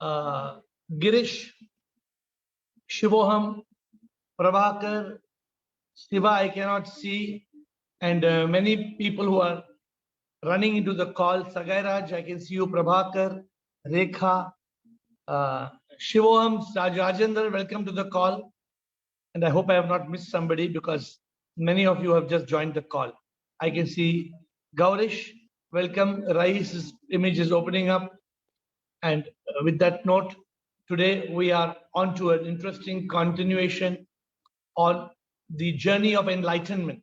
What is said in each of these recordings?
Girish, Shivoham, Prabhakar, Shiva, I cannot see, and many people who are running into the call. Sagairaj, I can see you. Prabhakar, Rekha, Shivoham, Rajendra, welcome to the call. And I hope I have not missed somebody because many of you have just joined the call. I can see Gaurish, welcome. Rais's image is opening up. And with that note, today we are on to an interesting continuation on the journey of enlightenment.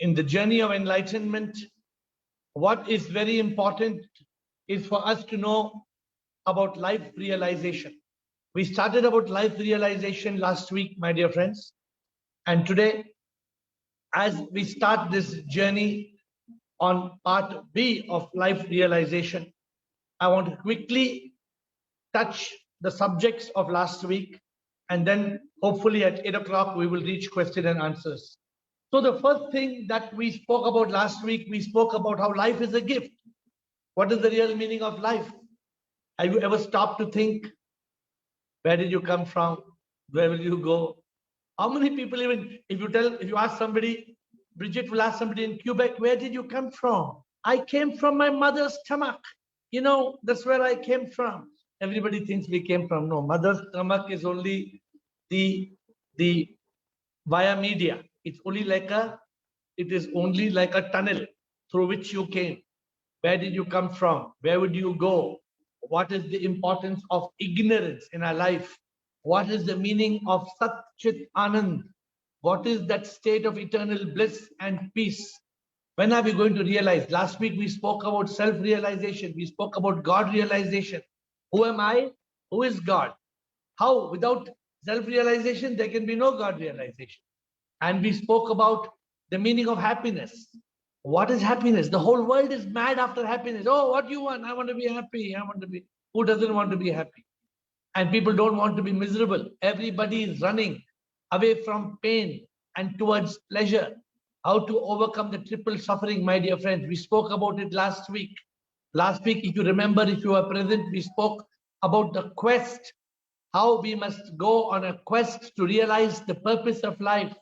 In the journey of enlightenment, what is very important is for us to know about life realization. We started about life realization last week, my dear friends. And today, as we start this journey on part B of life realization, I want to quickly touch the subjects of last week, and then hopefully at 8 o'clock we will reach question and answers. So the first thing that we spoke about last week, we spoke about how life is a gift. What is the real meaning of life? Have you ever stopped to think, where did you come from? Where will you go? How many people, even if you ask somebody, Bridget will ask somebody in Quebec, where did you come from? I came from my mother's stomach. You know, that's where I came from. Everybody thinks we came from. No, mother's stomach is only the via media. It is only like a tunnel through which you came. Where did you come from? Where would you go? What is the importance of ignorance in our life? What is the meaning of Sat Chit Anand? What is that state of eternal bliss and peace? When are we going to realize? Last week we spoke about self-realization. We spoke about God realization. Who am I? Who is God? How? Without self-realization, there can be no God realization. And we spoke about the meaning of happiness. What is happiness? The whole world is mad after happiness. Oh, what do you want? I want to be happy. I want to be. Who doesn't want to be happy? And people don't want to be miserable. Everybody is running away from pain and towards pleasure. How to overcome the triple suffering, my dear friends. We spoke about it last week. Last week, if you remember, if you were present, we spoke about the quest, how we must go on a quest to realize the purpose of life.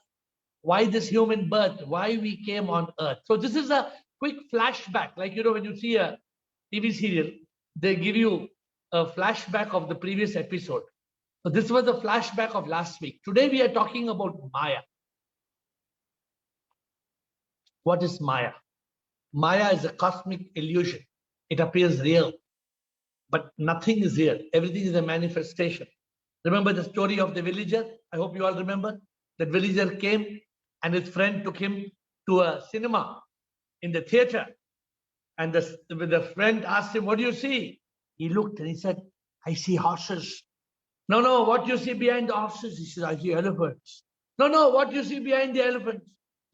Why this human birth? Why we came on earth? So this is a quick flashback. Like, you know, when you see a TV serial, they give you a flashback of the previous episode. So this was a flashback of last week. Today we are talking about Maya. What is Maya? Maya is a cosmic illusion. It appears real, but nothing is real. Everything is a manifestation. Remember the story of the villager? I hope you all remember. That villager came and his friend took him to a cinema in the theater. And the friend asked him, what do you see? He looked and he said, I see horses. No, what do you see behind the horses? He said, I see elephants. No, what do you see behind the elephants?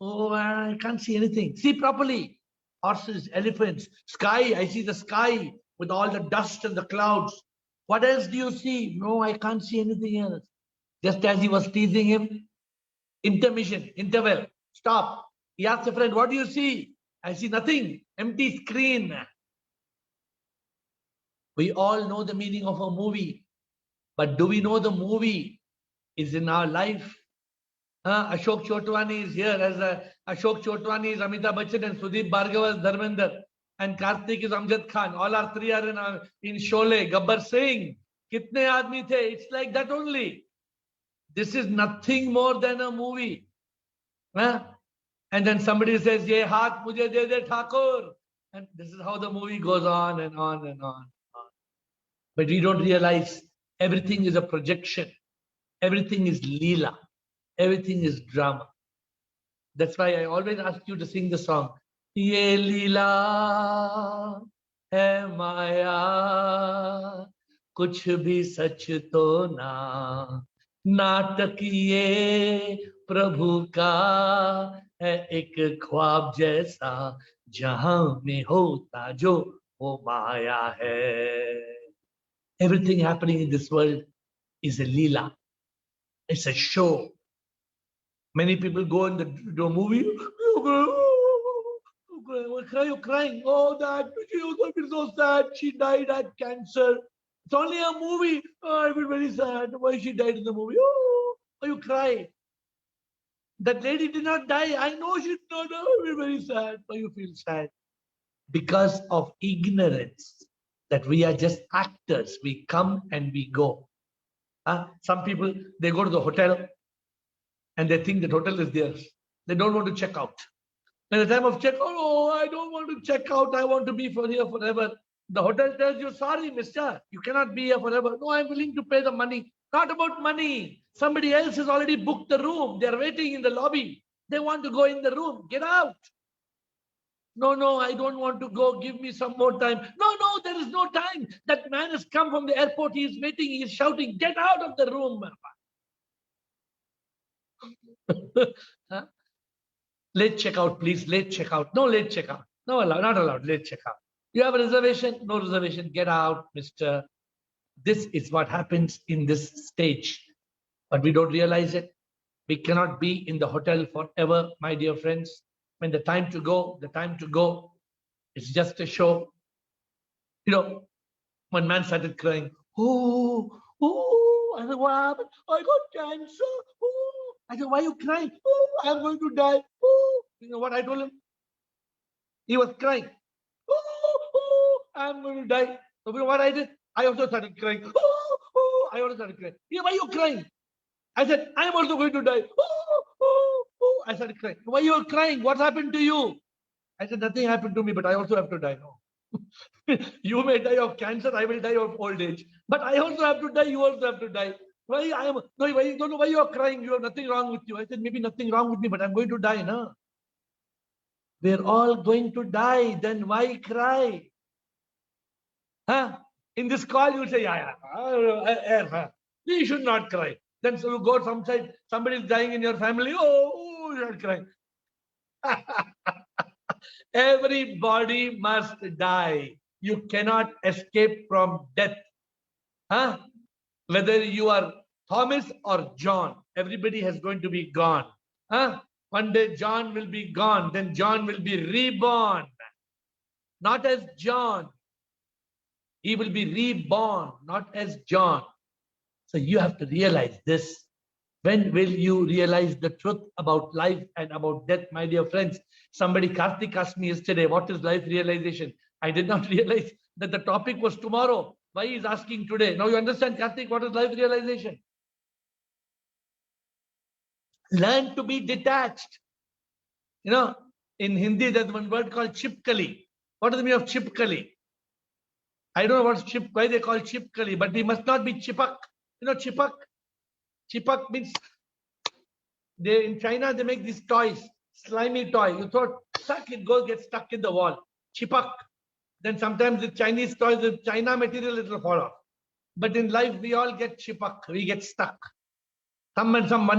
Oh, I can't see anything. See properly. Horses, elephants, sky. I see the sky with all the dust and the clouds. What else do you see? No, I can't see anything else. Just as he was teasing him, intermission, interval, stop. He asked a friend, what do you see? I see nothing, empty screen. We all know the meaning of a movie, but do we know the movie is in our life? Ashok Chotwani is here as Ashok Chotwani is Amitabh Bachchan and Sudeep Bhargava is Dharmender and Karthik is Amjad Khan. All our three are in Sholay. Gabbar Singh. Kitne aadmi the? It's like that only. This is nothing more than a movie. And then somebody says, Ye haath mujhe de de Thakur. And this is how the movie goes on and on and on. But we don't realize everything is a projection. Everything is Leela. Everything is drama. That's why I always ask you to sing the song. Ye Leela hai Maya, kuch bhi sach to na. नाटक ये प्रभु का है एक ख्वाब जैसा जहां में होता जो वो माया है. Everything happening in this world is a leela. It's a show. Many people go in the movie. Why are you crying? Oh, that she was so sad. She died at cancer. It's only a movie. Oh, I feel very sad. Why she died in the movie? Oh, why you cry? That lady did not die. I know she did not die. I feel very sad. Why you feel sad? Because of ignorance. That we are just actors. We come and we go. Some people, they go to the hotel and they think that hotel is theirs. They don't want to check out. At the time of check, oh, I don't want to check out. I want to be for here forever. The hotel tells you, sorry, mister, you cannot be here forever. No, I'm willing to pay the money. Not about money. Somebody else has already booked the room. They're waiting in the lobby. They want to go in the room. Get out. No, I don't want to go. Give me some more time. No, there is no time. That man has come from the airport. He is waiting. He is shouting, get out of the room. Huh? Late checkout, please. Late checkout. No late checkout. No, not allowed. Late checkout. You have a reservation? No reservation. Get out, mister. This is what happens in this stage. But we don't realize it. We cannot be in the hotel forever, my dear friends. When the time to go, it's just a show. You know, one man started crying. Oh, I said, what happened? I got cancer. Oh. I said, why are you crying? Oh, I'm going to die. Oh. You know what I told him? He was crying. Oh, I'm going to die. So you know what I did? I also started crying. Oh, I also started crying. Yeah, why are you crying? I said, I am also going to die. Oh. I started crying. Why are you crying? What happened to you? I said, nothing happened to me, but I also have to die. No. You may die of cancer, I will die of old age. But I also have to die, you also have to die. Why I am no, why you don't know why you are crying? You have nothing wrong with you. I said, maybe nothing wrong with me, but I'm going to die, no? We're all going to die, then why cry? Huh? In this call, you say, you should not cry. Then so you go sometime, somebody is dying in your family, oh, you are crying. Everybody must die. You cannot escape from death. Huh? Whether you are Thomas or John, everybody has going to be gone. Huh? One day John will be gone, then John will be reborn. Not as John. He will be reborn, not as John. So you have to realize this. When will you realize the truth about life and about death, my dear friends? Somebody, Karthik, asked me yesterday, what is life realization? I did not realize that the topic was tomorrow. Why he is asking today? Now you understand, Karthik, what is life realization? Learn to be detached. You know, in Hindi, there's one word called chipkali. What is the meaning of chipkali? I don't know what's chip, why they call chipkali, but we must not be chipak. You know, chipak? Chipak means they in China they make these toys, slimy toy. You throw stuck, it goes gets stuck in the wall. Chipak. Then sometimes the Chinese toys, the China material, it will fall off. But in life, we all get chipak. We get stuck. One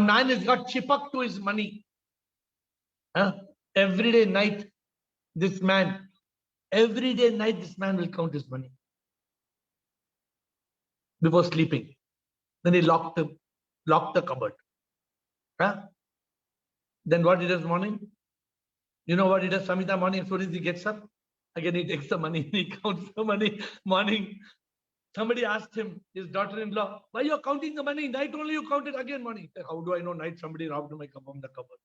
man has got chipak to his money. Huh? Every day night, this man will count his money before sleeping. Then he locked the cupboard. Huh? Then what he does morning? You know what he does Samhita morning? As soon as he gets up, again he takes the money, he counts the money morning. Somebody asked him, his daughter-in-law, why you are counting the money? Night only you count it again morning. How do I know night somebody robbed my cup from the cupboard?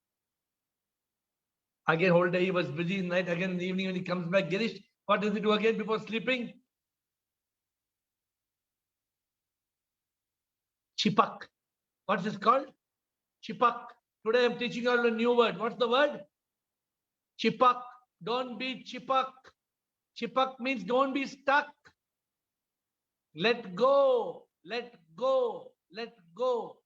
Again, whole day he was busy in night. Again in the evening when he comes back, Girish, what does he do again before sleeping? Chipak. What's this called? Chipak. Today I'm teaching you a new word. What's the word? Chipak. Don't be chipak. Chipak means don't be stuck. Let go. Let go. Let go.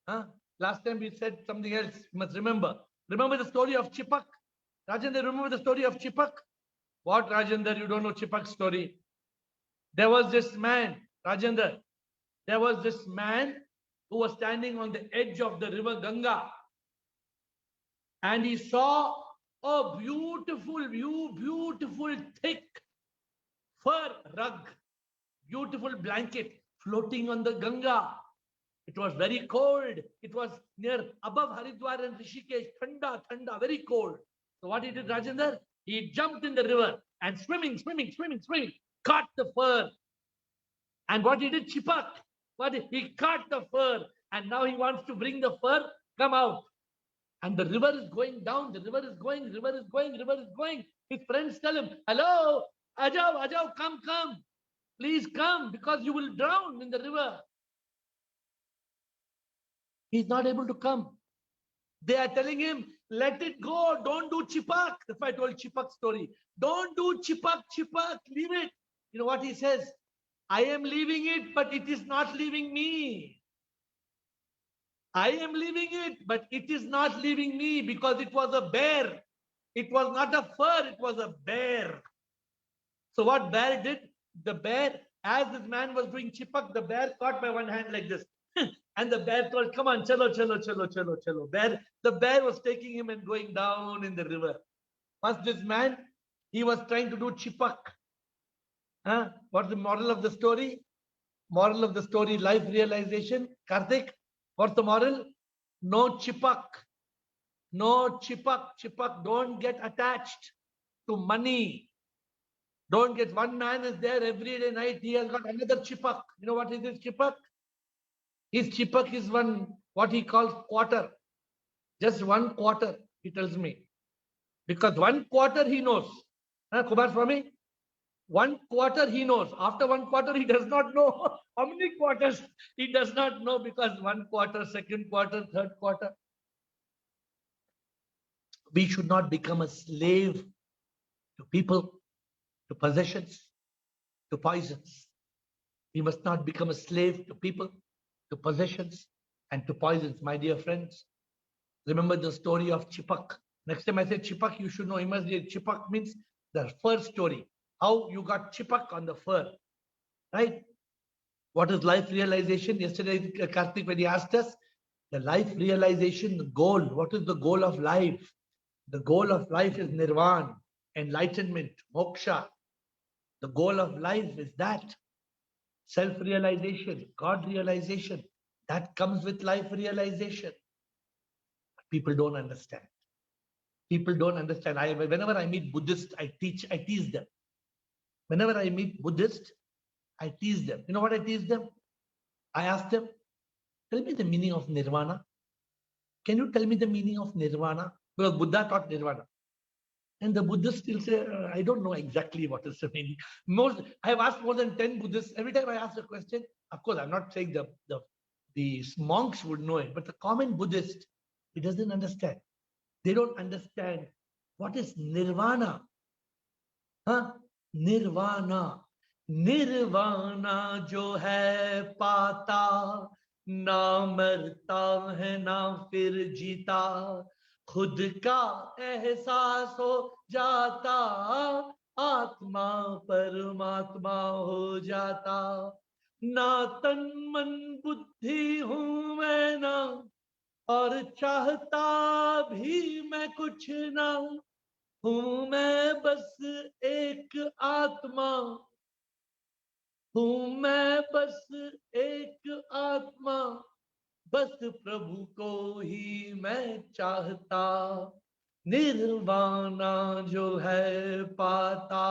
Huh? Last time we said something else. You must remember. Remember the story of Chipak? Rajendra, remember the story of Chipak? What, Rajendra? You don't know Chipak's story? There was this man, Rajendra. There was this man who was standing on the edge of the river Ganga. And he saw a beautiful thick fur rug, beautiful blanket floating on the Ganga. It was very cold. It was near above Haridwar and Rishikesh, thanda, very cold. So what he did, Rajendra? He jumped in the river and swimming, caught the fur And what he did, Chipak, he caught the fur, and now he wants to bring the fur, come out. And the river is going down, the river is going, river is going, river is going. His friends tell him, hello, Ajao, Ajao, come, come. Please come, because you will drown in the river. He's not able to come. They are telling him, let it go, don't do Chipak. That's why I told Chipak story. Don't do Chipak, Chipak, leave it. You know what he says? I am leaving it, but it is not leaving me. I am leaving it, but it is not leaving me, because it was a bear. It was not a fur, it was a bear. So what bear did? The bear, as this man was doing Chipak, the bear caught by one hand like this. And the bear told, come on, chalo, chalo, chalo, chalo, chalo. The bear was taking him and going down in the river. First, this man, he was trying to do Chipak. What's the moral of the story? Moral of the story, life realization. Karthik, what's the moral? No Chipak. No Chipak. Chipak, don't get attached to money. Don't get, one man is there every day night, he has got another Chipak. You know what is his Chipak? His Chipak is one, what he calls quarter. Just 1 quarter, he tells me. Because 1 quarter he knows. Kumar Swami, 1 quarter he knows. After 1 quarter, he does not know how many quarters. He does not know, because 1 quarter, 2nd quarter, 3rd quarter. We should not become a slave to people, to possessions, to poisons. We must not become a slave to people, to possessions, and to poisons, my dear friends. Remember the story of Chipak. Next time I say Chipak, you should know immediately. Chipak means the fur story. How you got Chipak on the fur, right? What is life realization? Yesterday, Karthik, when he asked us, the life realization, the goal. What is the goal of life? The goal of life is nirvana, enlightenment, moksha. The goal of life is that. Self-realization, God realization. That comes with life realization. People don't understand. People don't understand. Whenever I meet Buddhists, I tease them. Whenever I meet Buddhists, I tease them. You know what I tease them? I ask them, tell me the meaning of nirvana. Can you tell me the meaning of nirvana? Because Buddha taught nirvana. And the Buddhists still say, I don't know exactly what is the meaning. I have asked more than 10 Buddhists. Every time I ask a question, of course, I'm not saying the monks would know it, but the common Buddhist, he doesn't understand. They don't understand what is nirvana. Nirvana. Nirvana jo hai pata, na marta hai na fir jeeta, khud ka ehsaas ho jata, आत्मा परमात्मा हो जाता, ना तन मन बुद्धि हूं मैं ना, और चाहता भी मैं कुछ ना हूं, मैं बस एक आत्मा हूं, मैं बस एक आत्मा, बस प्रभु को ही मैं चाहता, निर्वाणा जो है पाता,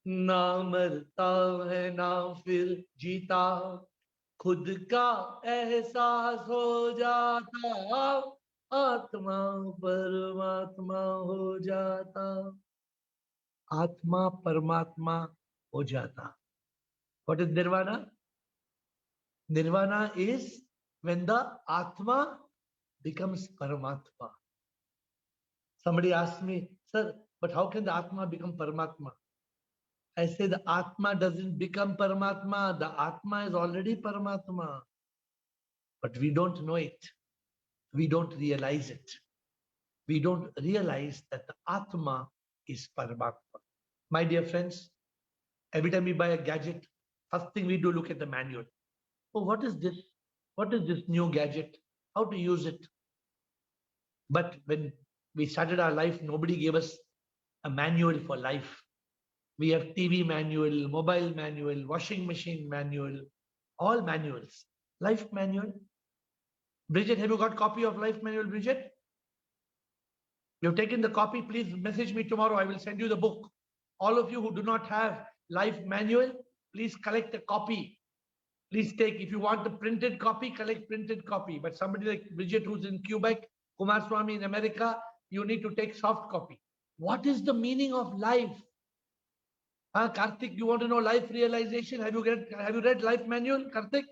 ना मरता है ना फिर जीता, खुद का एहसास हो जाता, आत्मा परमात्मा हो जाता, आत्मा परमात्मा हो जाता. What is nirvana? Nirvana is when the Atma becomes Paramatma. Somebody asked me, sir, but how can the Atma become Paramatma? I say the Atma doesn't become Paramatma. The Atma is already Paramatma. But we don't know it. We don't realize it. We don't realize that the Atma is Paramatma. My dear friends, every time we buy a gadget, first thing we do, look at the manual. Oh, what is this? What is this new gadget? How to use it? But when we started our life, nobody gave us a manual for life. We have TV manual, mobile manual, washing machine manual, all manuals. Life manual. Bridget, have you got copy of life manual, Bridget? You've taken the copy, please message me tomorrow. I will send you the book. All of you who do not have life manual, please collect a copy. Please take, if you want the printed copy, collect printed copy. But somebody like Bridget, who's in Quebec, Kumar Swami in America, you need to take soft copy. What is the meaning of life? Karthik, you want to know life realization? Have you read Life Manual, Karthik?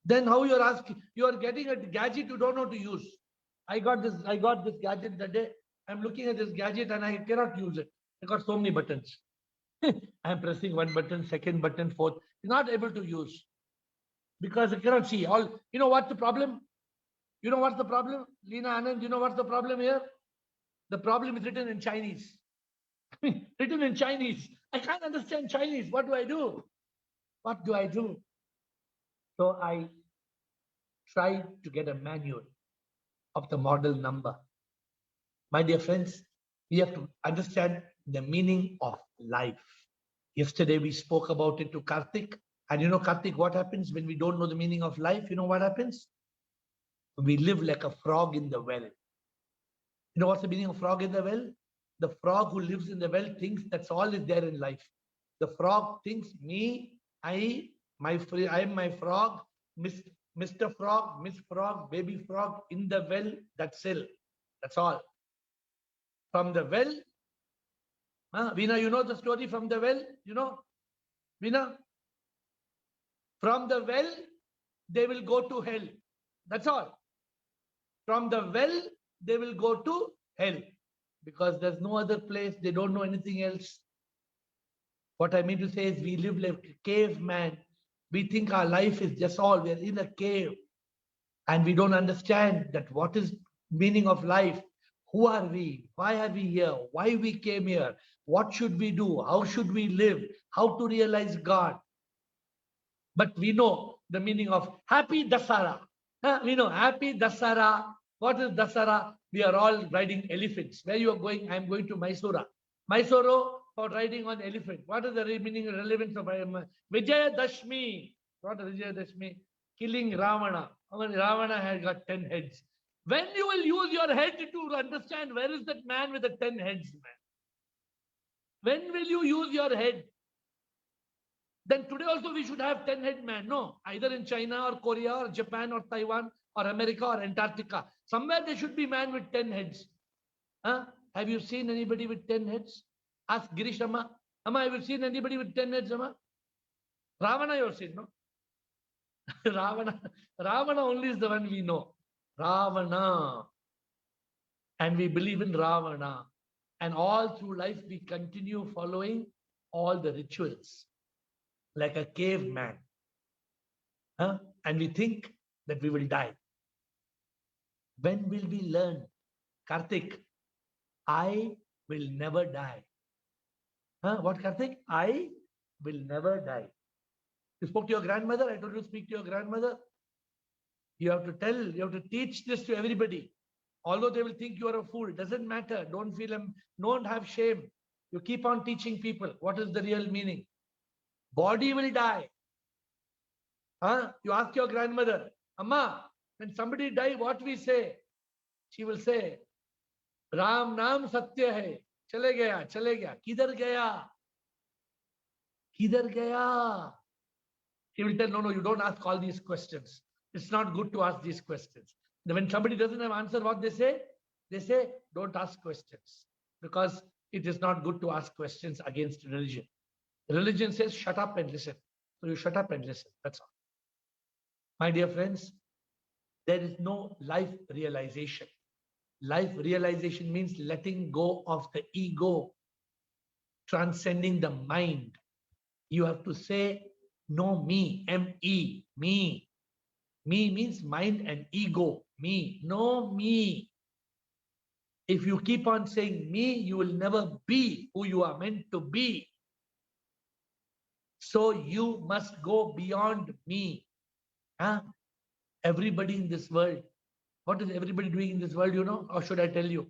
Then how you're asking? You are getting a gadget you don't know to use. I got this gadget the day. I'm looking at this gadget and I cannot use it. I got so many buttons. I'm pressing one button, second button, fourth. Not able to use because I cannot see. All you know what's the problem? You know what's the problem? Leena Anand, you know what's the problem here? The problem is written in Chinese. Written in Chinese. I can't understand Chinese. What do I do? What do I do? So I tried to get a manual of the model number. My dear friends, we have to understand the meaning of life. Yesterday we spoke about it to Karthik. And you know, Karthik, what happens when we don't know the meaning of life? You know what happens? We live like a frog in the well. You know what's the meaning of frog in the well? The frog who lives in the well thinks that's all is there in life. The frog thinks I am my frog, Mr. Frog, Miss Frog, baby frog in the well, that's it. That's all. From the well, Veena, you know the story from the well? You know? Veena? From the well, they will go to hell. That's all. From the well, they will go to hell. Because there's no other place. They don't know anything else. What I mean to say is we live like a caveman. We think our life is just all. We're in a cave. And we don't understand that what is meaning of life. Who are we? Why are we here? Why we came here? What should we do? How should we live? How to realize God? But we know the meaning of Happy Dasara. We know Happy Dasara. What is Dasara? We are all riding elephants. Where you are going? I am going to Mysore. Mysore for riding on elephant. What is the meaning and relevance of Vijayadashmi? What is Vijayadashmi? Killing Ravana. Ravana has got 10 heads. When you will use your head to understand where is that man with the 10 heads, man? When will you use your head? Then today also we should have 10-head man. No, either in China or Korea or Japan or Taiwan or America or Antarctica. Somewhere there should be man with 10 heads. Have you seen anybody with 10 heads? Ask Girish Amma. Amma, have you seen anybody with 10 heads, Amma? Ravana you have seen, no? Ravana only is the one we know. Ravana. And we believe in Ravana. And all through life we continue following all the rituals. Like a caveman. And we think that we will die. When will we learn? Karthik, I will never die. What, Karthik? I will never die. You spoke to your grandmother? I told you to speak to your grandmother. You have to tell, you have to teach this to everybody. Although they will think you are a fool, doesn't matter. Don't feel, don't have shame. You keep on teaching people what is the real meaning. Body will die. You ask your grandmother, Amma, when somebody die, what we say? She will say, Ram Naam Satya hai. Chale gaya, chale gaya. Kidhar gaya? Kidhar gaya? He will tell, no, you don't ask all these questions. It's not good to ask these questions. When somebody doesn't have answer, what they say? They say, don't ask questions. Because it is not good to ask questions against religion. Religion says, shut up and listen. So you shut up and listen. That's all. My dear friends, there is no life realization. Life realization means letting go of the ego, transcending the mind. You have to say, no me, M-E, me. Me means mind and ego, me, no me. If you keep on saying me, you will never be who you are meant to be. So you must go beyond me. Everybody in this world, what is everybody doing in this world, you know? Or should I tell you?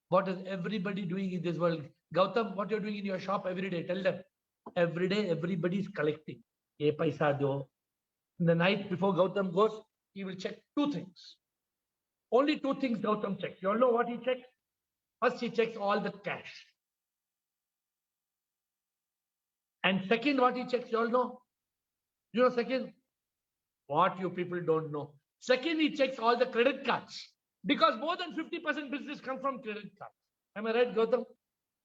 What is everybody doing in this world? Gautam, what you're doing in your shop every day, tell them. Every day, everybody is collecting. Ye paisa do. In the night before Gautam goes, he will check two things. Only two things Gautam checks. You all know what he checks? First, he checks all the cash. And second, what he checks, you all know? You know, second, what you people don't know. Second, he checks all the credit cards because more than 50% business come from credit cards. Am I right, Gautam?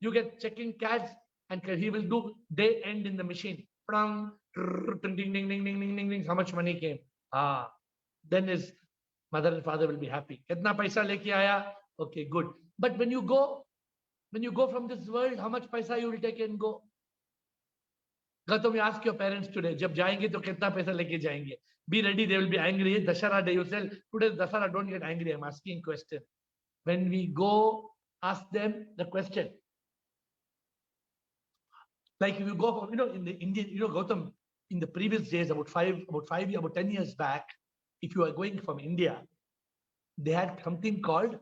You get checking cards and he will do day end in the machine. Ding, ding, ding, ding, ding, ding, ding, ding. How much money came? Then his mother and father will be happy. Kitna paisa leke aaya? Okay, good. But when you go from this world, how much paisa you will take and go? Gautam, you ask your parents today, जब जाएंगे तो कितना पैसा लेके जाएंगे? Be ready, they will be angry. Dashara day, you say, today Dashara, don't get angry. I'm asking question. When we go, ask them the question. Like if you go from, in the Indian, Gautam, in the previous days, about 10 years back, if you are going from India, they had something called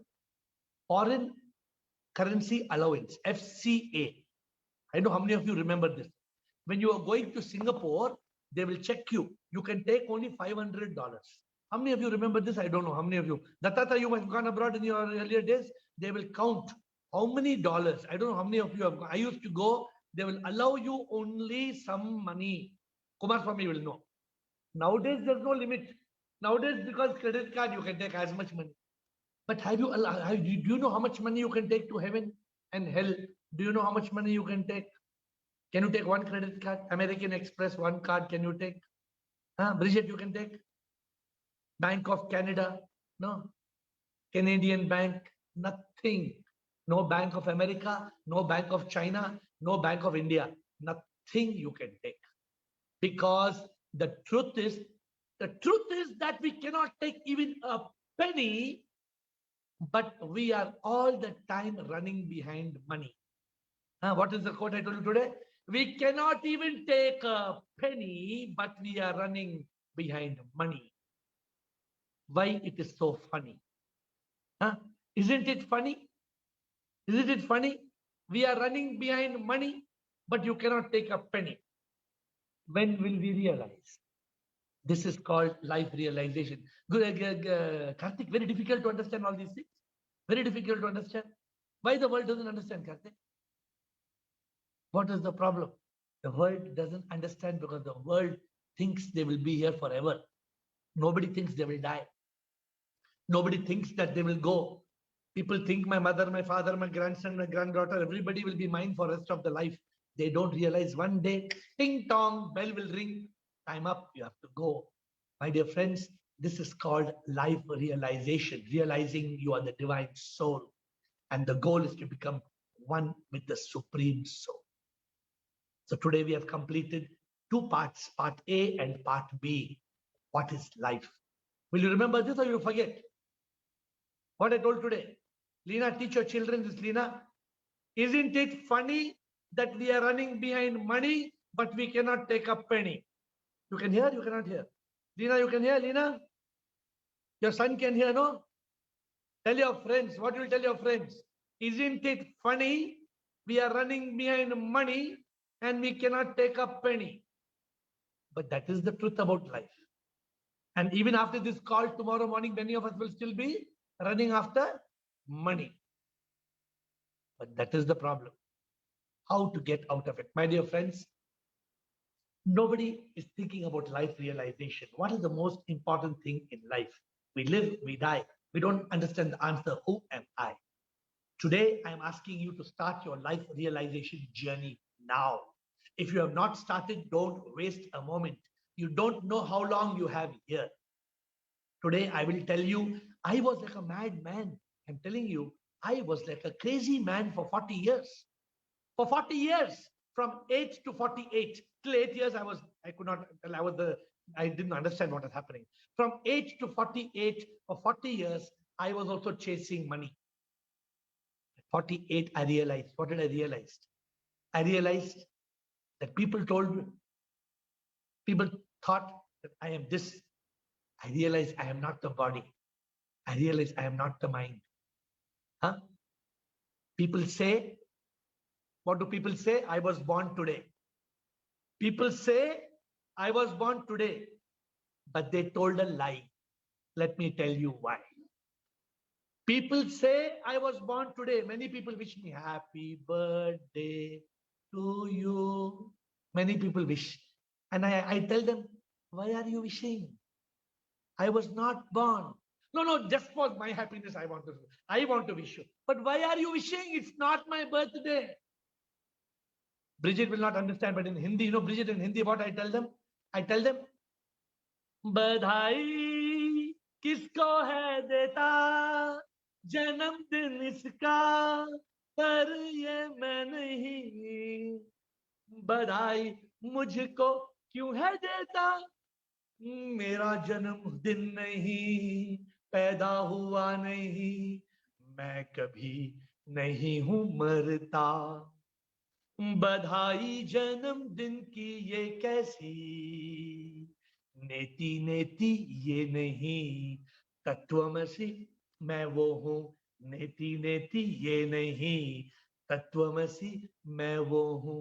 Foreign Currency Allowance, FCA. I know how many of you remember this. When you are going to Singapore, they will check you. You can take only $500. How many of you remember this? I don't know. How many of you? Dattata, you might have gone abroad in your earlier days. They will count how many dollars. I don't know how many of you have gone. I used to go. They will allow you only some money. Kumar Swami will know. Nowadays, there's no limit. Nowadays, because credit card, you can take as much money. But do you know how much money you can take to heaven and hell? Do you know how much money you can take? Can you take one credit card? American Express, one card, can you take? Bridget, you can take? Bank of Canada? No. Canadian Bank? Nothing. No Bank of America, no Bank of China, no Bank of India. Nothing you can take. Because the truth is that we cannot take even a penny, but we are all the time running behind money. What is the quote I told you today? We cannot even take a penny, but we are running behind money. Why it is so funny? Isn't it funny? Isn't it funny? We are running behind money, but you cannot take a penny. When will we realize? This is called life realization. Karthik, very difficult to understand all these things. Very difficult to understand. Why the world doesn't understand, Karthik? What is the problem? The world doesn't understand because the world thinks they will be here forever. Nobody thinks they will die. Nobody thinks that they will go. People think my mother, my father, my grandson, my granddaughter, everybody will be mine for the rest of the life. They don't realize one day, ting tong, bell will ring, time up, you have to go. My dear friends, this is called life realization, realizing you are the divine soul. And the goal is to become one with the supreme soul. So today we have completed two parts, part A and part B. What is life? Will you remember this or you forget? What I told today? Lena, teach your children this, Lena. Isn't it funny that we are running behind money, but we cannot take a penny? You can hear, you cannot hear. Lena, you can hear, Lena? Your son can hear, no? Tell your friends, what you will tell your friends? Isn't it funny? We are running behind money and we cannot take a penny. But that is the truth about life. And even after this call tomorrow morning, many of us will still be running after money. But that is the problem. How to get out of it? My dear friends, nobody is thinking about life realization. What is the most important thing in life? We live, we die. We don't understand the answer, who am I? Today, I'm asking you to start your life realization journey now. If you have not started, don't waste a moment. You don't know how long you have here. Today, I will tell you, I was like a madman. I'm telling you, I was like a crazy man for 40 years. For 40 years, from 8 to 48, till 8 years, I didn't understand what was happening. From 8 to 48, for 40 years, I was also chasing money. At 48, I realized, what did I realize? I realized that people thought that I am this. I realized I am not the body. I realized I am not the mind. People say, what do people say? I was born today. People say, I was born today, but they told a lie. Let me tell you why. People say, I was born today. Many people wish me happy birthday to you. Many people wish. And I tell them, Why are you wishing? I was not born. No, just for my happiness, I want to wish you. But why are you wishing? It's not my birthday. Bridget will not understand, but in Hindi, Bridget, in Hindi, what I tell them? I tell them, बधाई किसको है देता जन्मदिन इसका पर ये मैं नहीं बधाई मुझको क्यों है देता मेरा जन्मदिन नहीं पैदा हुआ नहीं मैं कभी नहीं हूं मरता बधाई जन्मदिन की ये कैसी नेति नेति ये नहीं तत्वमसि मैं वो हूं नेति नेति ये नहीं तत्वमसि मैं वो हूं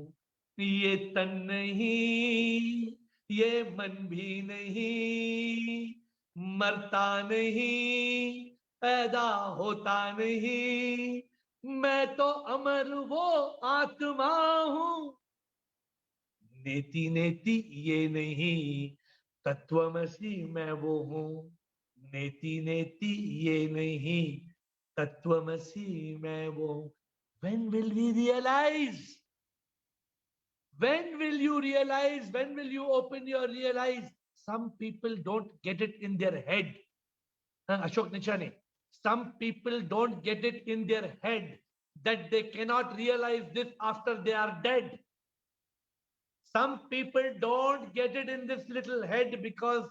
ये तन नहीं ये मन भी नहीं मरता नहीं पैदा होता नहीं मैं तो अमर वो आत्मा हूं नेति नेति ये नहीं तत्वमसि मैं वो हूं नेति नेति ये नहीं तत्वमसि मैं वो हूं when will we realize when will you realize when will you open your realize some people don't get it in their head Ashok Nichani some people don't get it in their head that they cannot realize this after they are dead. Some people don't get it in this little head because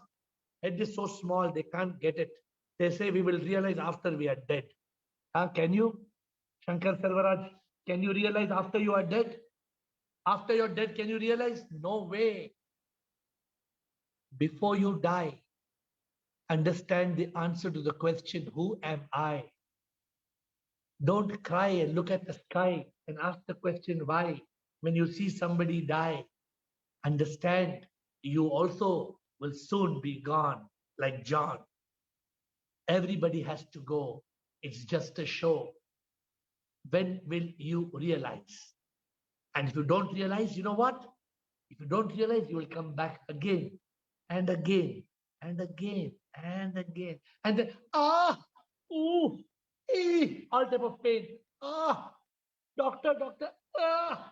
head is so small, they can't get it. They say we will realize after we are dead. Can you? Shankar Sarvaraj, can you realize after you are dead? After you're dead, can you realize? No way. Before you die, understand the answer to the question, who am I? Don't cry and look at the sky and ask the question, why? When you see somebody die, understand you also will soon be gone, like John. Everybody has to go. It's just a show. When will you realize? And if you don't realize, you know what? If you don't realize, you will come back again and again and again and again. And then, ooh, all type of pain. Doctor,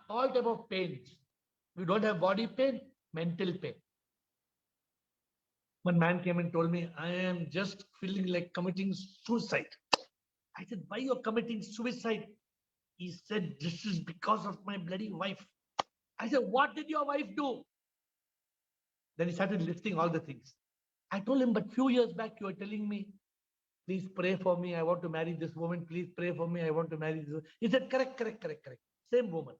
all type of pains. You don't have body pain, mental pain. One man came and told me, I am just feeling like committing suicide. I said, why you're committing suicide? He said, this is because of my bloody wife. I said, what did your wife do? Then he started listing all the things. I told him, but few years back, you were telling me, please pray for me. I want to marry this woman. Please pray for me. I want to marry this woman. He said, correct. Same woman.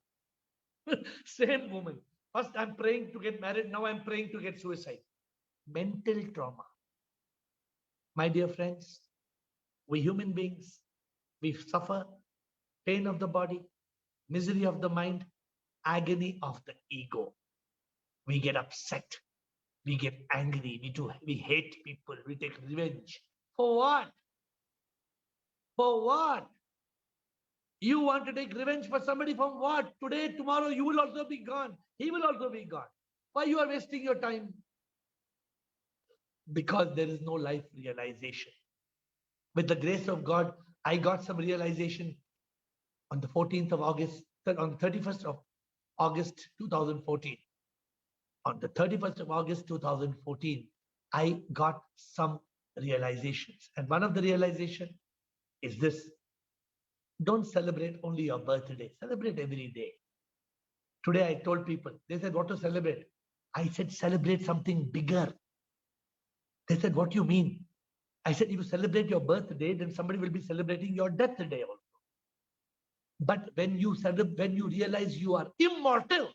Same woman. First, I'm praying to get married. Now I'm praying to get suicide. Mental trauma. My dear friends, we human beings, we suffer pain of the body, misery of the mind, agony of the ego. We get upset. We get angry. We hate people. We take revenge. For what? For what? You want to take revenge for somebody from what? Today, tomorrow, you will also be gone. He will also be gone. Why you are wasting your time? Because there is no life realization. With the grace of God, I got some realization on the 14th of August, on the 31st of August 2014. On the 31st of August 2014, I got some realizations. And one of the realization is this. Don't celebrate only your birthday. Celebrate every day. Today I told people, they said, what to celebrate? I said, celebrate something bigger. They said, what do you mean? I said, if you celebrate your birthday, then somebody will be celebrating your death day also. But when you realize you are immortal,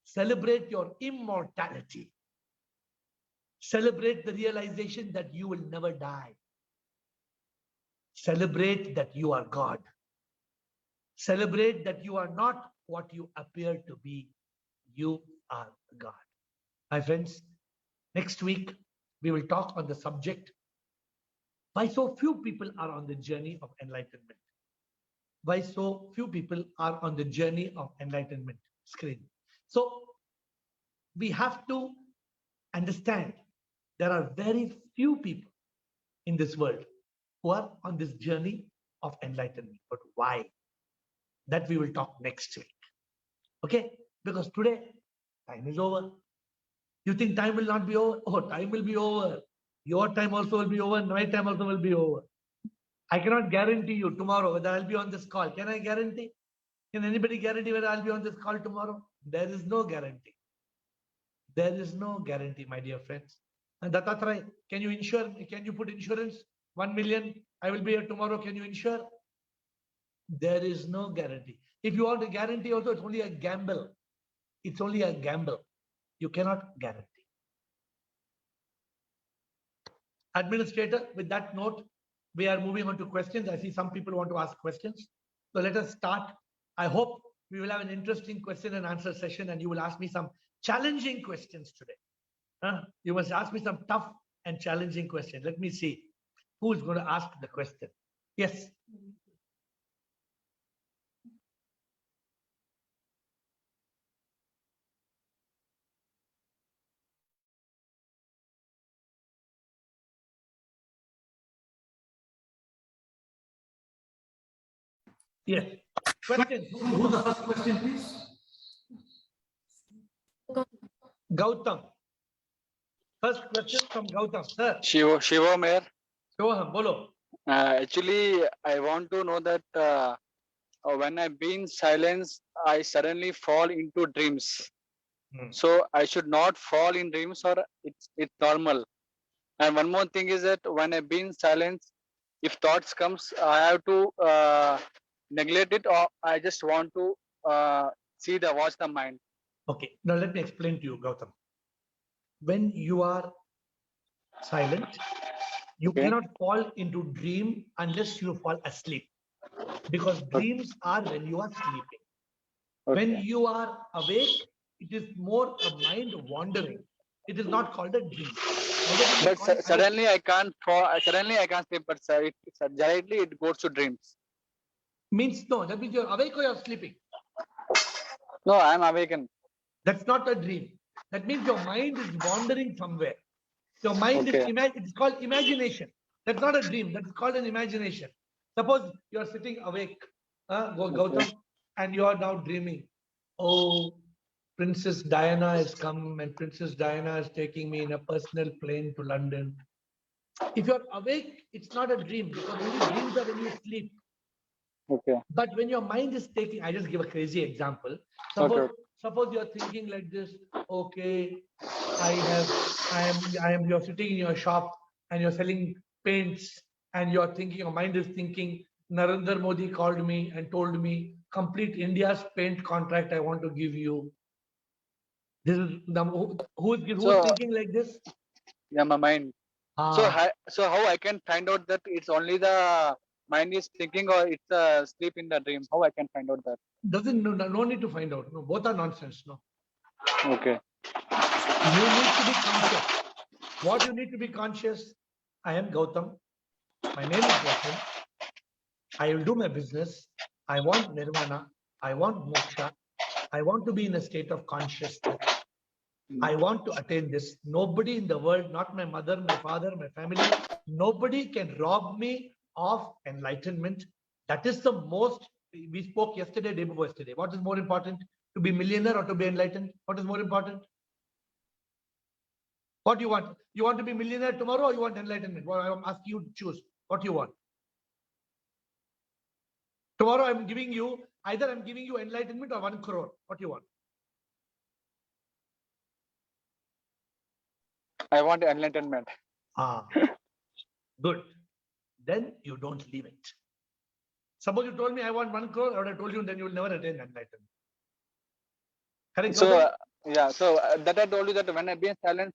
celebrate your immortality. Celebrate the realization that you will never die. Celebrate that you are God. Celebrate that you are not what you appear to be. You are God. My friends, next week, we will talk on the subject, why so few people are on the journey of enlightenment. Why so few people are on the journey of enlightenment screen. So we have to understand there are very few people in this world who are on this journey of enlightenment. But why? That we will talk next week. Okay? Because today, time is over. You think time will not be over? Oh, time will be over. Your time also will be over. My time also will be over. I cannot guarantee you tomorrow whether I'll be on this call. Can I guarantee? Can anybody guarantee whether I'll be on this call tomorrow? There is no guarantee. There is no guarantee, my dear friends. And Dattatray, can you insure? Can you put insurance? 1 million, I will be here tomorrow. Can you insure? There is no guarantee. If you want a guarantee also, it's only a gamble. It's only a gamble. You cannot guarantee. Administrator, with that note, we are moving on to questions. I see some people want to ask questions. So let us start. I hope we will have an interesting question and answer session, and you will ask me some challenging questions today. You must ask me some tough and challenging questions. Let me see who is going to ask the question. Yes. Yes. Question. Who's the first question, please? Gautam. First question from Gautam. Sir. Shiva Mayor. Shiva, bolo. Actually, I want to know that when I've been silent, I suddenly fall into dreams. So I should not fall in dreams, or it's normal. And one more thing is that when I've been silent, if thoughts comes, I have to neglect it, or I just want to watch the mind. Okay. Now let me explain to you, Gautam. When you are silent, you cannot fall into dream unless you fall asleep. Because dreams are when you are sleeping. When you are awake, it is more a mind wandering. It is not called a dream. But suddenly I can't fall. Suddenly I can't sleep. But directly it goes to dreams. Means no. That means you're awake or you're sleeping. No, I'm awakened. That's not a dream. That means your mind is wandering somewhere. Your mind is it's called imagination. That's not a dream. That's called an imagination. Suppose you're sitting awake, Gautam, and you are now dreaming. Oh, Princess Diana has come, and Princess Diana is taking me in a personal plane to London. If you're awake, it's not a dream, because only dreams are when you sleep. Okay. But when your mind is taking, I just give a crazy example. Suppose you're thinking like this. Okay, you're sitting in your shop and you're selling paints, and you're thinking, your mind is thinking, Narendra Modi called me and told me, complete India's paint contract I want to give you. This is who is thinking like this? Yeah, my mind. So how I can find out that it's only the mind is thinking, or it's sleep in the dream? How I can find out that? No need to find out. No, both are nonsense. No. Okay. You need to be conscious. What you need to be conscious? I am Gautam. My name is Gautam. I will do my business. I want nirvana. I want moksha. I want to be in a state of consciousness. I want to attain this. Nobody in the world, not my mother, my father, my family, nobody can rob me of enlightenment. That is the most, we spoke yesterday, day before yesterday. What is more important? To be millionaire or to be enlightened? What is more important? What do you want? You want to be millionaire tomorrow, or you want enlightenment? Well, I'm asking you to choose. What do you want? Tomorrow I'm giving you, either I'm giving you enlightenment or 1 crore. What do you want? I want enlightenment. Good. Then you don't leave it. Suppose you told me I want 1 crore, I would have told you, then you will never attain enlightenment. Correct? So so that I told you that when I be in silence,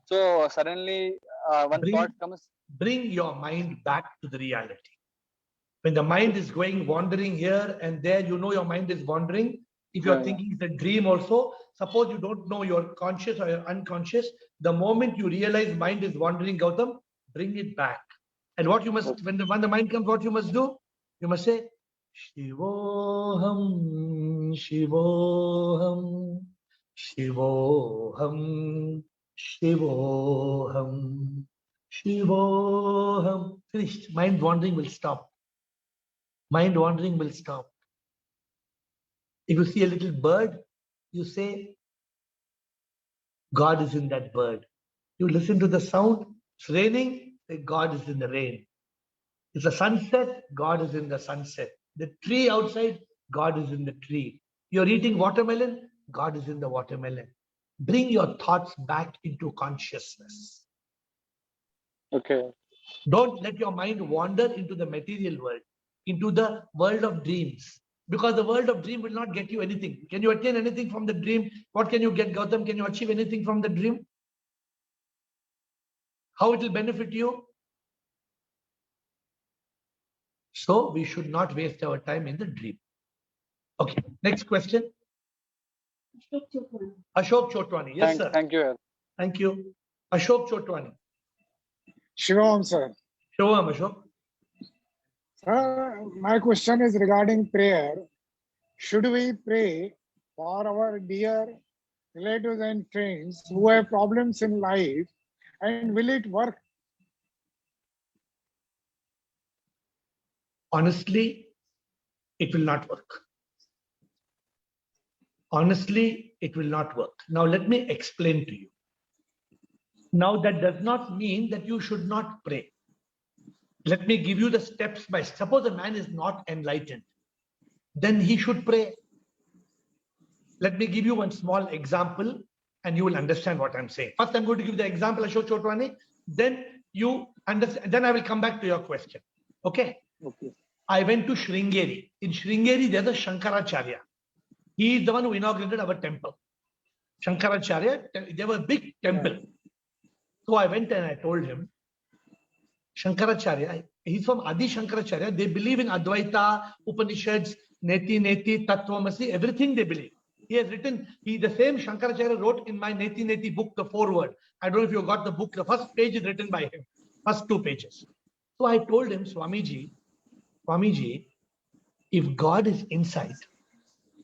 so suddenly one thought comes. Bring your mind back to the reality. When the mind is going wandering here and there, you know your mind is wandering. If you're thinking it's a dream also, suppose you don't know you're conscious or you're unconscious, the moment you realize mind is wandering, Gautam, bring it back. And what you must, when the mind comes, what you must do? You must say, Shivoham, Shivoham, Shivoham, Shivoham, Shivoham. Finished. Mind wandering will stop. Mind wandering will stop. If you see a little bird, you say, God is in that bird. You listen to the sound, it's raining, say, God is in the rain. It's a sunset, God is in the sunset. The tree outside, God is in the tree. You're eating watermelon, God is in the watermelon. Bring your thoughts back into consciousness. Okay. Don't let your mind wander into the material world, into the world of dreams. Because the world of dream will not get you anything. Can you attain anything from the dream? What can you get, Gautam? Can you achieve anything from the dream? How it will benefit you? So we should not waste our time in the dream. Okay, next question. Ashok Chotwani. Yes, sir. Thank you. Thank you. Ashok Chotwani. Shivam, sir. Shivam, Ashok. Sir, my question is regarding prayer. Should we pray for our dear relatives and friends who have problems in life, and will it work? Honestly, it will not work. Honestly, it will not work. Now, let me explain to you. Now, that does not mean that you should not pray. Let me give you the steps by. Suppose a man is not enlightened, then he should pray. Let me give you one small example and you will understand what I'm saying. First, I'm going to give the example, Ashok Chotwani. Then you understand. Then I will come back to your question. Okay? Okay. I went to Sringeri. In Sringeri, there's a Shankaracharya. He is the one who inaugurated our temple. Shankaracharya, they have a big temple. So I went and I told him, Shankaracharya, he's from Adi Shankaracharya. They believe in Advaita, Upanishads, Neti Neti, Tattvamasi, everything they believe. He has written, the same Shankaracharya wrote in my Neti Neti book, the foreword. I don't know if you got the book. The first page is written by him. First 2 pages. So I told him, Swamiji, if God is inside,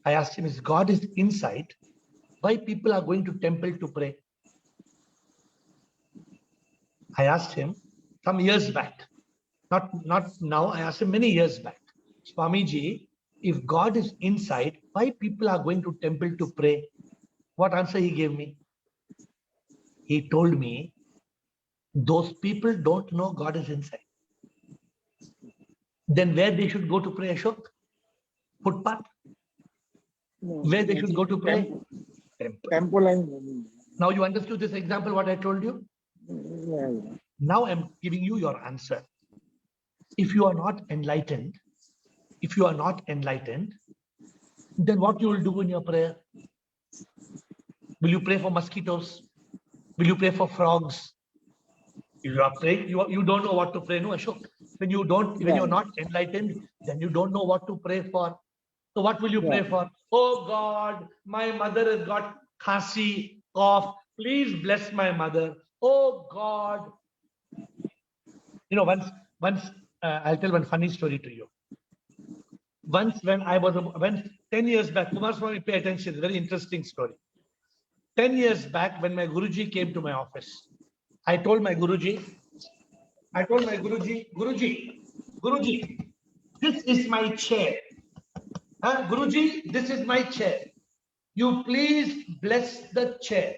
I asked him, if God is inside, why people are going to temple to pray? I asked him some years back, not now, I asked him many years back, Swamiji, if God is inside, why people are going to temple to pray? What answer he gave me? He told me, those people don't know God is inside. Then where they should go to pray, Ashok? Footpath? Where they should go to pray? Temple and... Now you understood this example, what I told you? Yeah. Now I'm giving you your answer. If you are not enlightened, then what you will do in your prayer? Will you pray for mosquitoes? Will you pray for frogs? If you are praying, you don't know what to pray, no, Ashok. When you're not enlightened, then you don't know what to pray for. So what will you pray for? Oh God, my mother has got khasi, cough. Please bless my mother. Oh God. You know, once I'll tell one funny story to you. Once when 10 years back, Kumar Swami, pay attention, it's a very interesting story. 10 years back, when my Guruji came to my office, I told my Guruji, Guruji, this is my chair. Guruji, this is my chair. You please bless the chair.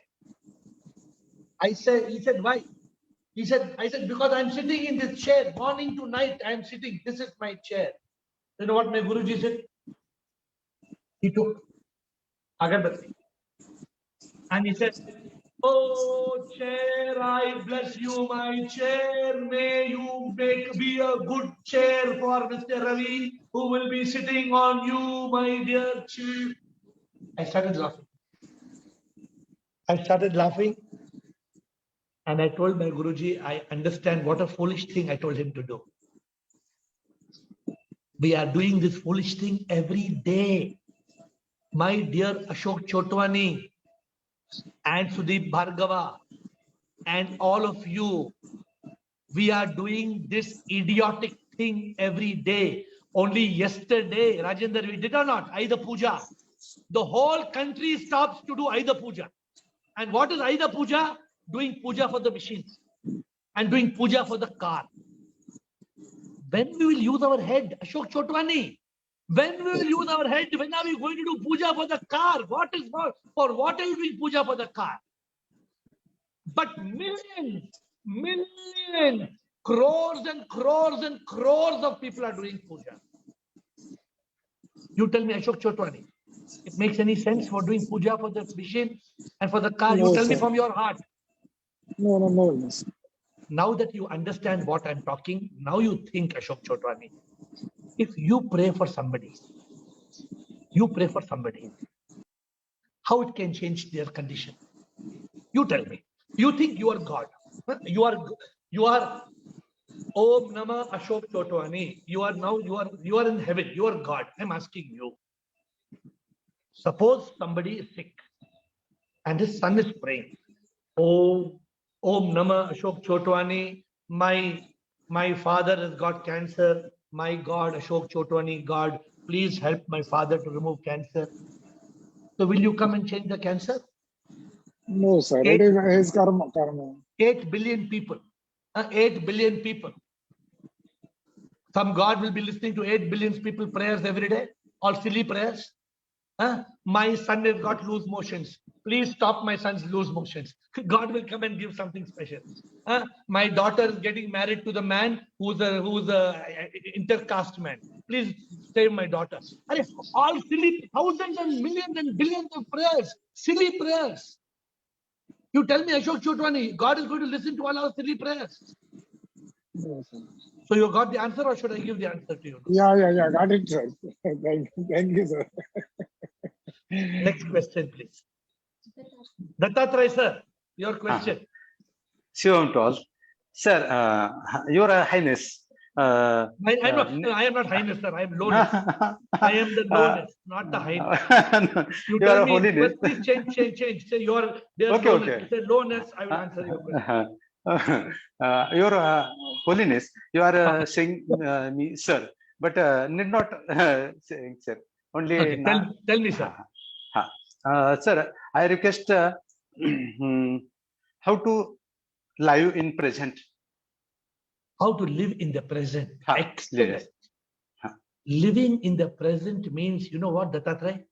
He said, why? I said, because I'm sitting in this chair, morning to night, I'm sitting, this is my chair. You know what my Guruji said? He took agarbatti and he said, oh chair, I bless you, my chair. May you be a good chair for Mr. Ravi, who will be sitting on you, my dear chief. I started laughing. And I told my Guruji, I understand what a foolish thing I told him to do. We are doing this foolish thing every day. My dear Ashok Chotwani and Sudeep Bhargava and all of you, we are doing this idiotic thing every day. Only yesterday, Rajendra, we did or not? Ayudha Puja. The whole country stops to do Ayudha Puja. And what is Ayudha Puja? doing puja for the machines and doing puja for the car. When we will use our head, Ashok Chotwani? When we will use our head? When are we going to do puja for the car? What is for what are you doing puja for the car? But millions, crores and crores and crores of people are doing puja. You tell me, Ashok Chotwani, it makes any sense for doing puja for the machine and for the car? No, You tell me sir. from your heart. No. Now that you understand what I'm talking, now you think, Ashok Chotwani, if you pray for somebody, how it can change their condition? You tell me. You think you are God. You are Om Namah Ashok Chotwani. You are in heaven. You are God. I'm asking you. Suppose somebody is sick and his son is praying. Om Namah Ashok Chotwani. My father has got cancer. My God, Ashok Chotwani, God, please help my father to remove cancer. So will you come and change the cancer? No, sir. It is his karma. 8 billion people. 8 billion people. Some God will be listening to 8 billion people prayers every day, all silly prayers. My son has got loose motions. Please stop my son's loose motions. God will come and give something special. My daughter is getting married to the man who's a intercaste man. Please save my daughter. All silly, thousands and millions and billions of prayers, silly prayers. You tell me, Ashok Chotwani, God is going to listen to all our silly prayers. No, sir. So you got the answer, or should I give the answer to you? Yeah. Got it, sir. Thank you, sir. Next question, please. Dattatray, sir, your question. Shivam to all. Sir, Your Highness. I am not highness, sir. I am lowness. I am the lowness, not the highness. You tell me, holiness. please change. Say there's Okay, lowness. okay. You say lowness, I will answer your question. Your Holiness, you are saying me, sir, but need not saying, sir. Only Okay, tell me, sir. Sir, I request how to live in present. How to live in the present. Ha, Excellent. yes. Ha. Living in the present means, you know what, Dattatray?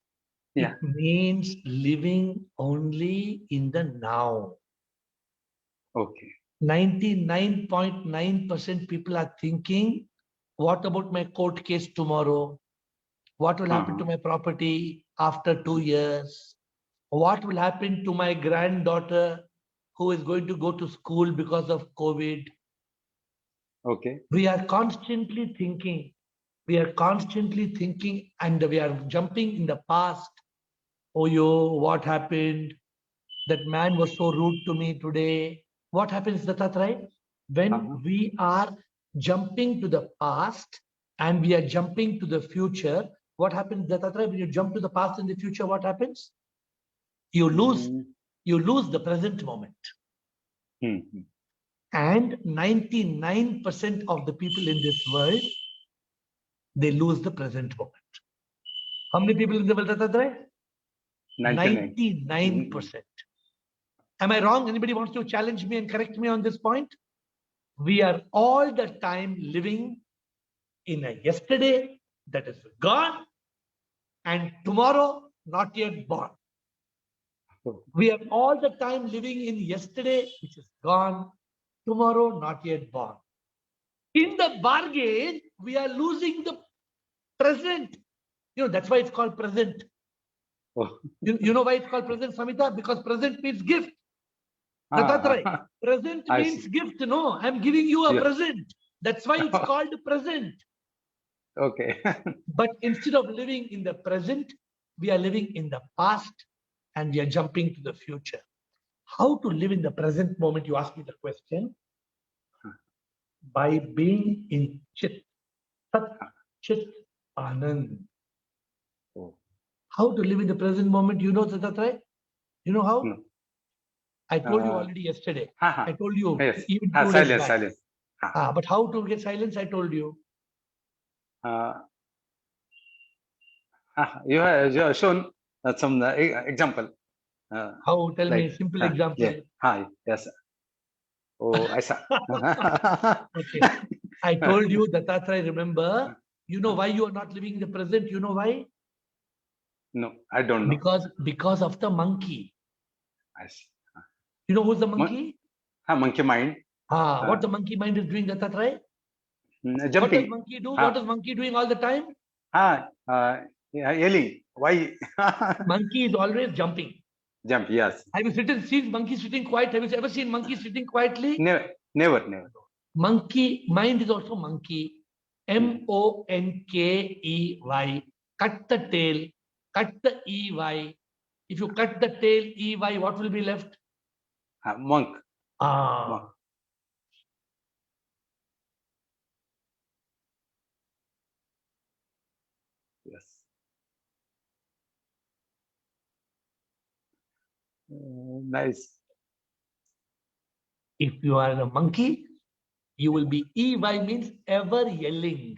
Yeah. It means living only in the now. Okay. 99.9% people are thinking, what about my court case tomorrow? What will happen to my property after 2 years? What will happen to my granddaughter who is going to go to school because of COVID? Okay. We are constantly thinking, and we are jumping in the past. Oh, what happened? That man was so rude to me today. What happens, Dattatray? When we are jumping to the past and we are jumping to the future, what happens, Dattatray? When you jump to the past and the future, what happens? You lose the present moment. And 99% of the people in this world, they lose the present moment. How many people in the world, Dattatray? 99%. Am I wrong? Anybody wants to challenge me and correct me on this point? We are all the time living in a yesterday that is gone and tomorrow not yet born. We are all the time living in yesterday which is gone, tomorrow not yet born. In the bargain, we are losing the present. That's why it's called present. Oh. You know why it's called present, Samita? Because present means gift. Dattatray, present means gift. No, I'm giving you a present. That's why it's called present. Okay. But instead of living in the present, we are living in the past and we are jumping to the future. How to live in the present moment? You asked me the question. By being in Chit, Sat, Chit, Anand. How to live in the present moment? You know, Dattatray? You know how? No. I told you already yesterday. I told you even 2 days back. Silence. But how to get silence? I told you. You have shown some example. How? Tell me like, a simple example. Yeah. Hi. Yes. Oh, ऐसा. Okay. I told you, Dattatreya, remember, you know why you are not living in the present? You know why? No, I don't know. Because of the monkey. I see. You know who's the monkey? Monkey mind. What the monkey mind is doing, Dattatreya? What does Jumping. monkey do? What is monkey doing all the time? Yelling. Why? Monkey is always jumping. Jump. Yes. Have you seen monkey sitting quiet? Have you ever seen monkey sitting quietly? Never. Monkey mind is also monkey. Monkey. Cut the tail. Cut the ey. If you cut the tail ey, what will be left? Monk. Monk. Yes. Nice. If you are a monkey, you will be ey means ever yelling,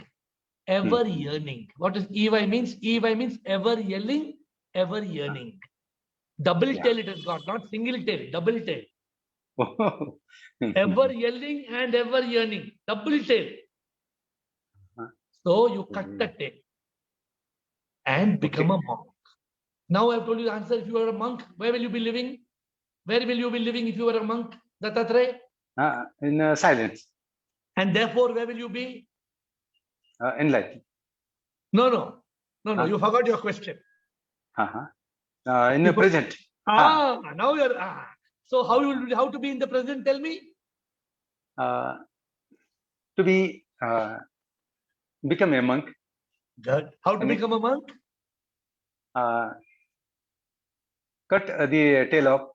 ever yearning. What does ey means? Ey means ever yelling, ever yearning. Double tail it has got, not single tail, double tail. Ever yelling and ever yearning, double tail. So you cut the tail and become a monk. Now I've told you the answer. If you are a monk, where will you be living? Where will you be living if you are a monk, Dattatreya? In silence. And therefore, where will you be? Enlightened. No. You forgot your question. In the present. Now you're. So how to be in the present? Tell me. To be become a monk. Good. How to become a monk? Cut the tail of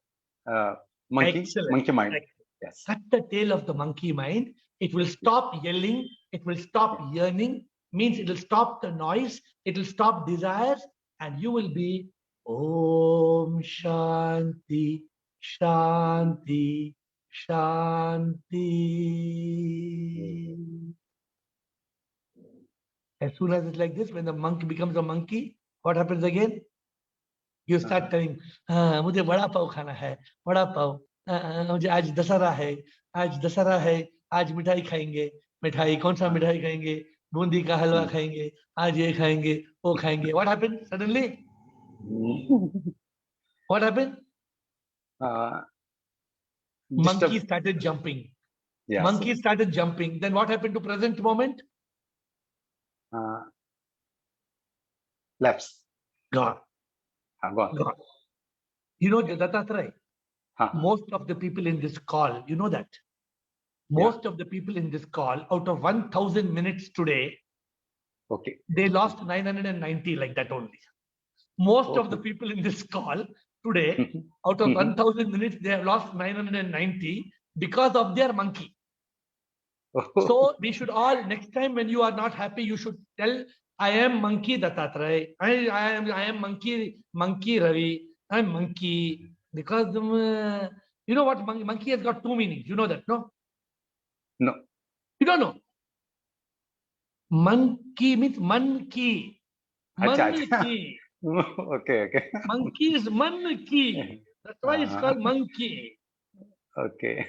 monkey. Excellent. Monkey mind. Excellent. Yes. Cut the tail of the monkey mind. It will stop yelling. It will stop yearning. Means it will stop the noise. It will stop desires, and you will be Om Shanti Shanti Shanti. As soon as it's like this, when the monkey becomes a monkey, what happens again? You start telling, मुझे वड़ा पाव खाना है, वड़ा पाव, मुझे आज दशहरा है, आज मिठाई खाएंगे, मिठाई कौन सा मिठाई खाएंगे, बूंदी का हलवा खाएंगे, आज ये खाएंगे, वो खाएंगे. What happened suddenly? What happened? Monkey started jumping. Yes. Monkey started jumping. Then what happened to present moment? Lapse. Gone. Gone. You know, Dattatreya, most of the people in this call, you know that? Most of the people in this call, out of 1,000 minutes today, they lost 990 like that only. Most of the people in this call today, out of 1,000 minutes, they have lost 990 because of their monkey. So we should all, next time when you are not happy, you should tell, I am monkey Dattatreya. I am monkey Ravi. I am monkey. Because you know what? Monkey has got two meanings. You know that, no? No. You don't know. Monkey means monkey. Monkey. Okay. Monkey is monkey. That's why it's called monkey. Okay.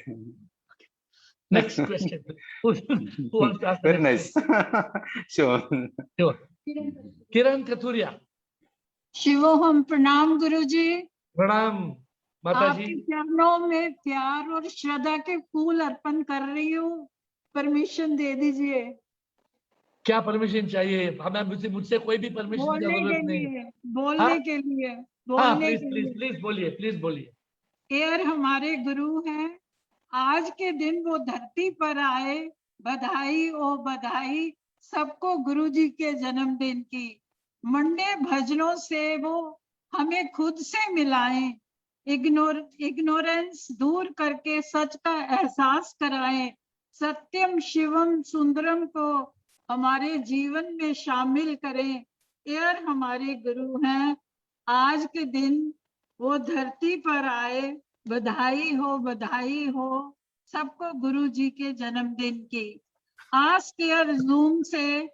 Next question. Who wants to ask? Very nice. Sure. Kiran Kathuria. शिवोहम प्रणाम गुरुजी. प्रणाम माता जी. आपके चरणों में प्यार और श्रद्धा के फूल अर्पण कर रही हूँ. परमिशन दे दीजिए. क्या परमिशन चाहिए? हमें मुझसे कोई भी परमिशन की जरूरत नहीं. बोलने के लिए. प्लीज बोलिए. यार हमारे गुरु हैं. आज के दिन वो धरती पर आए. बधाई ओ बधाई सबको गुरुजी के जन्मदिन की. मंडे भजनों से वो हमें खुद से मिलाएं. इग्नोरेंस दूर करके सच का एहसास कराएं. सत्यम शिवम सुंदरम को हमारे जीवन में शामिल करें. यार हमारे गुरु हैं. आज के दिन वो धरती पर आए. बधाई हो सबको गुरु जी के जन्मदिन की. आस्क केयर जूम से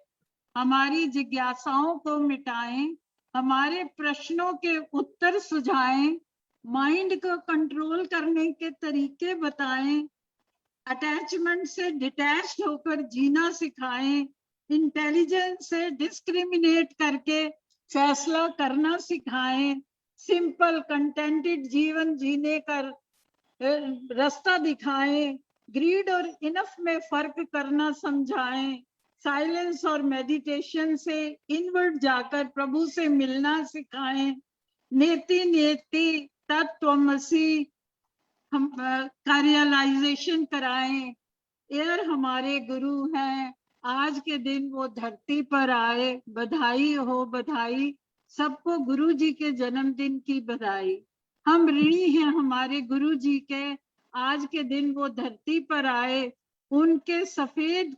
हमारी जिज्ञासाओं को मिटाएं. हमारे प्रश्नों के उत्तर सुझाएं. माइंड को कंट्रोल करने के तरीके बताएं, अटैचमेंट से डिटैच्ड होकर जीना सिखाएं, इंटेलिजेंस से डिस्क्रिमिनेट करके फैसला करना सिखाएं, सिंपल कंटेंटेड जीवन जीने का रास्ता दिखाएं, ग्रीड और इनफ में फर्क करना समझाएं, साइलेंस और मेडिटेशन से इनवर्ड जाकर प्रभु से मिलना सिखाएं, नेति नेति तत्वमसी हम कार्यलाइजेशन कराएं। एयर हमारे गुरु हैं, आज के दिन वो धरती पर आए, बधाई हो बधाई, सबको गुरु जी के जन्मदिन की बधाई। हम ऋणी हैं हमारे गुरु जी के, आज के दिन वो धरती पर आए, उनके सफेद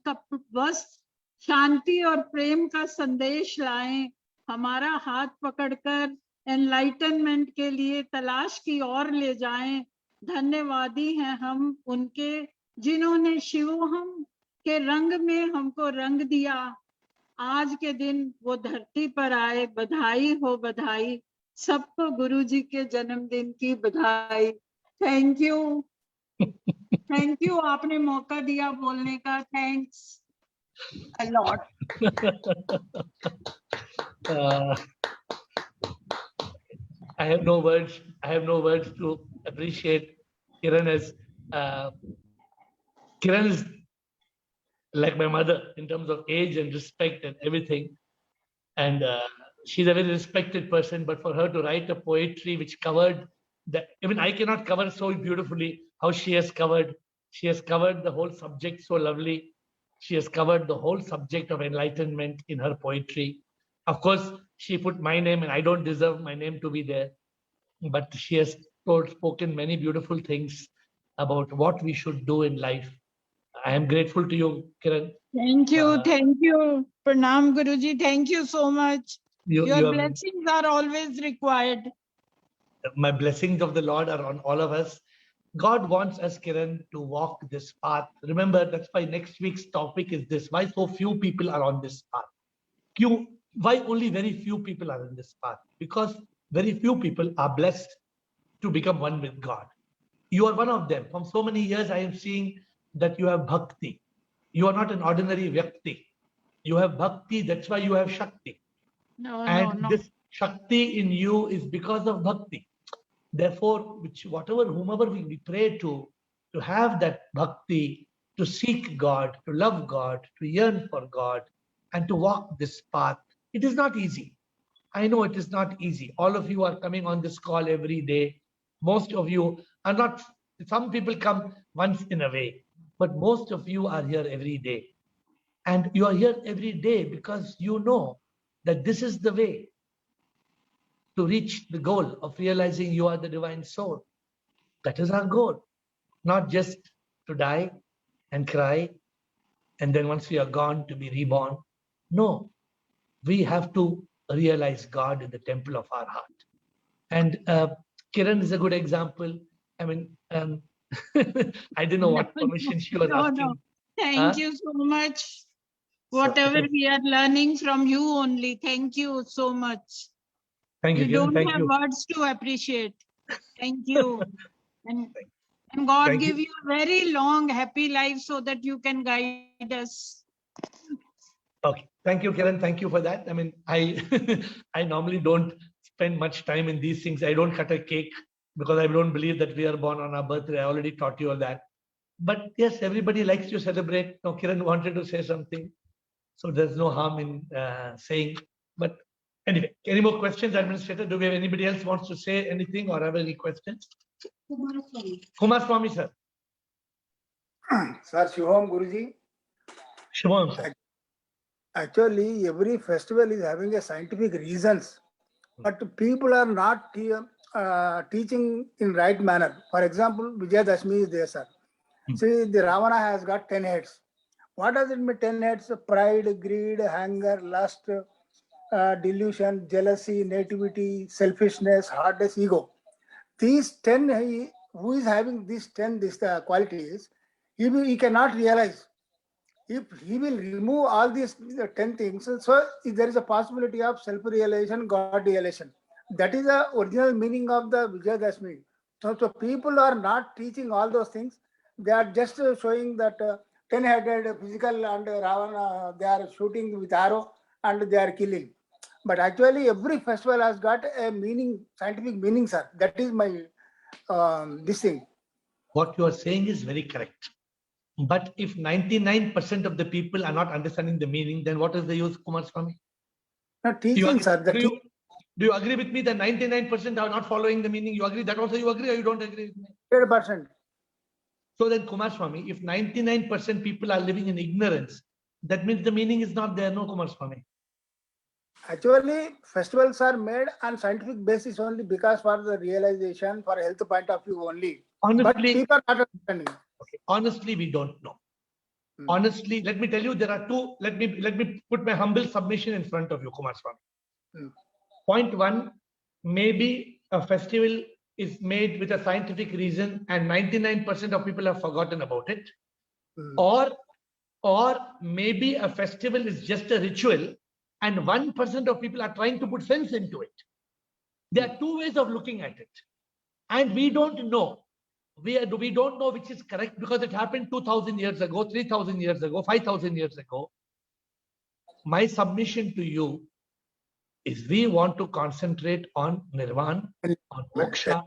वस्त्र शांति और प्रेम का संदेश लाएं, हमारा हाथ पकड़कर एनलाइटनमेंट के लिए तलाश की ओर ले जाएं। धन्यवादी हैं हम उनके, जिन्होंने शिवोहम के रंग में हमको रंग दिया, आज के दिन वो धरती पर आए, बधाई हो बधाई, सबको गुरु जी के जन्मदिन की बधाई। थैंक यू, थैंक यू, आपने मौका दिया बोलने का, thanks a lot. I have no words. I have no words to appreciate Kiran as Kiran is like my mother in terms of age and respect and everything. And she's a very respected person. But for her to write a poetry which covered that, even I cannot cover so beautifully how she has covered. She has covered the whole subject so lovely. She has covered the whole subject of enlightenment in her poetry. Of course, she put my name, and I don't deserve my name to be there. But she has spoken many beautiful things about what we should do in life. I am grateful to you, Kiran. Thank you, thank you. Pranam Guruji, thank you so much. Your blessings are always required. My blessings of the Lord are on all of us. God wants us, Kiran, to walk this path. Remember, that's why next week's topic is this: why so few people are on this path? Why only very few people are in this path? Because very few people are blessed to become one with God. You are one of them. From so many years, I am seeing that you have bhakti. You are not an ordinary vyakti. You have bhakti, that's why you have shakti. And this shakti in you is because of bhakti. Therefore, whomever we pray to have that bhakti, to seek God, to love God, to yearn for God, and to walk this path. It is not easy. I know it is not easy. All of you are coming on this call every day. Most of you are not, some people come once in a way, but most of you are here every day. And you are here every day because you know that this is the way to reach the goal of realizing you are the divine soul. That is our goal. Not just to die and cry, and then once we are gone, to be reborn. No, we have to realize God in the temple of our heart. And Kiran is a good example. I mean, I didn't know what permission she was asking. No. Thank you so much. Whatever we are learning from you only. Thank you so much. Thank you. We don't have words to appreciate. Thank you. And God give you a very long, happy life so that you can guide us. Okay. Thank you, Kiran. Thank you for that. I mean, I normally don't spend much time in these things. I don't cut a cake because I don't believe that we are born on our birthday. I already taught you all that. But yes, everybody likes to celebrate. No, Kiran wanted to say something. So there's no harm in saying. But anyway, any more questions, Administrator? Do we have anybody else wants to say anything or have any questions? Kumar Swami, sir. Sir, Shivam Guruji. Shivam, sir. Actually, every festival is having a scientific reasons, but people are not teaching in right manner. For example, Vijayadashmi is there, sir. See, the Ravana has got 10 heads. What does it mean, 10 heads? Pride, greed, anger, lust, delusion, jealousy, nativity, selfishness, hardness, ego. These 10, who is having these 10 qualities, he cannot realize. If he will remove all these 10 things, so there is a possibility of self-realization, God realization. That is the original meaning of the Vijayadashmi. So people are not teaching all those things. They are just showing that 10-headed physical and Ravana, they are shooting with arrow and they are killing. But actually, every festival has got a meaning, scientific meaning, sir. That is my this thing. What you are saying is very correct. But if 99% of the people are not understanding the meaning, then what is the use, Kumar Swami? Not teaching, sir. Do you agree with me that 99% are not following the meaning? You agree? That also you agree or you don't agree with me? 100%. So then, Kumar Swami, if 99% people are living in ignorance, that means the meaning is not there, no, Kumar Swami? Actually, festivals are made on scientific basis only because for the realization, for health point of view only. But Honestly, people are not understanding. okay, honestly, we don't know. Honestly, let me tell you, there are two. Let me put my humble submission in front of you, Kumar Swami. Point one, maybe a festival is made with a scientific reason and 99% of people have forgotten about it. Or maybe a festival is just a ritual and 1% of people are trying to put sense into it. There are two ways of looking at it. And we don't know. We don't know which is correct because it happened 2,000 years ago, 3,000 years ago, 5,000 years ago. My submission to you is we want to concentrate on Nirvana, on Moksha.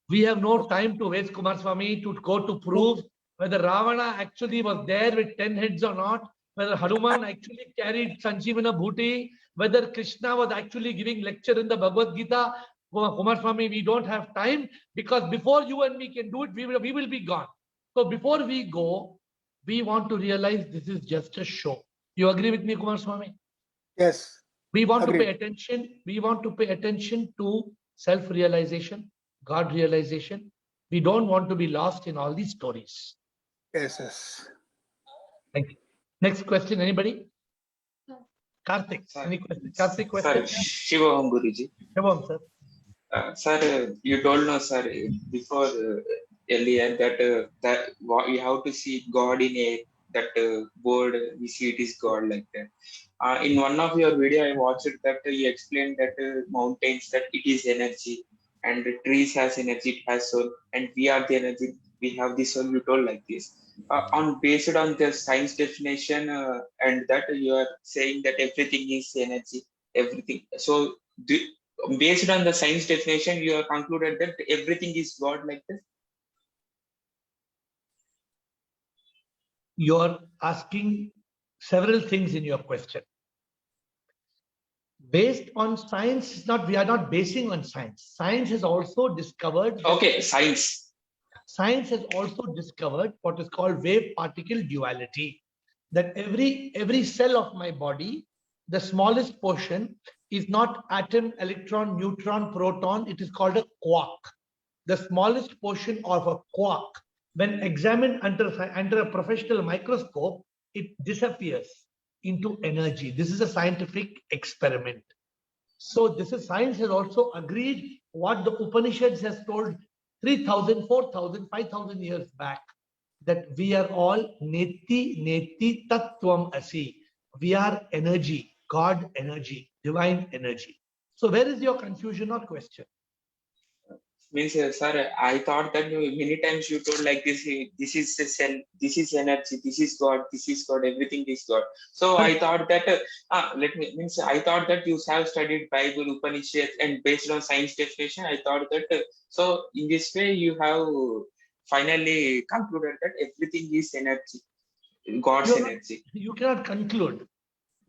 We have no time to waste, Kumar Swami, to go to prove whether Ravana actually was there with 10 heads or not, whether Hanuman actually carried Sanjeevana Bhuti, whether Krishna was actually giving lecture in the Bhagavad Gita. Kumar Swami, we don't have time because before you and me can do it, we will be gone. So before we go, we want to realize this is just a show. You agree with me, Kumar Swami? Yes. We want to pay attention. We want to pay attention to self-realization, God realization. We don't want to be lost in all these stories. Yes, yes. Thank you. Next question, anybody? Karthik, any question? Karthik, question? Sir, Shivam Guruji. Shivam, sir. Sir, you told us, sir, before earlier that you have to see God in that word. We see it is God like that. In one of your video, I watched that you explained that mountains that it is energy, and the trees has energy, it has soul, and we are the energy. We have the soul. You told like this. Based on the science definition, and that you are saying that everything is energy, everything. So based on the science definition, you have concluded that everything is God like this? You're asking several things in your question. Based on science, we are not basing on science. Science has also discovered. Okay, science. Science has also discovered what is called wave-particle duality. That every cell of my body, the smallest portion is not atom, electron, neutron, proton. It is called a quark. The smallest portion of a quark, when examined under a professional microscope, it disappears into energy. This is a scientific experiment. So science has also agreed what the Upanishads has told 3,000, 4,000, 5,000 years back, that we are all neti tattvam asi. We are energy, God energy, divine energy. So where is your confusion or question? Means, sir, I thought that many times you told like this is a cell, this is energy, this is God, everything is God. So I thought that, I thought that you have studied Bible, Upanishad, and based on science definition, I thought that, so in this way you have finally concluded that everything is energy, God's energy. You cannot conclude.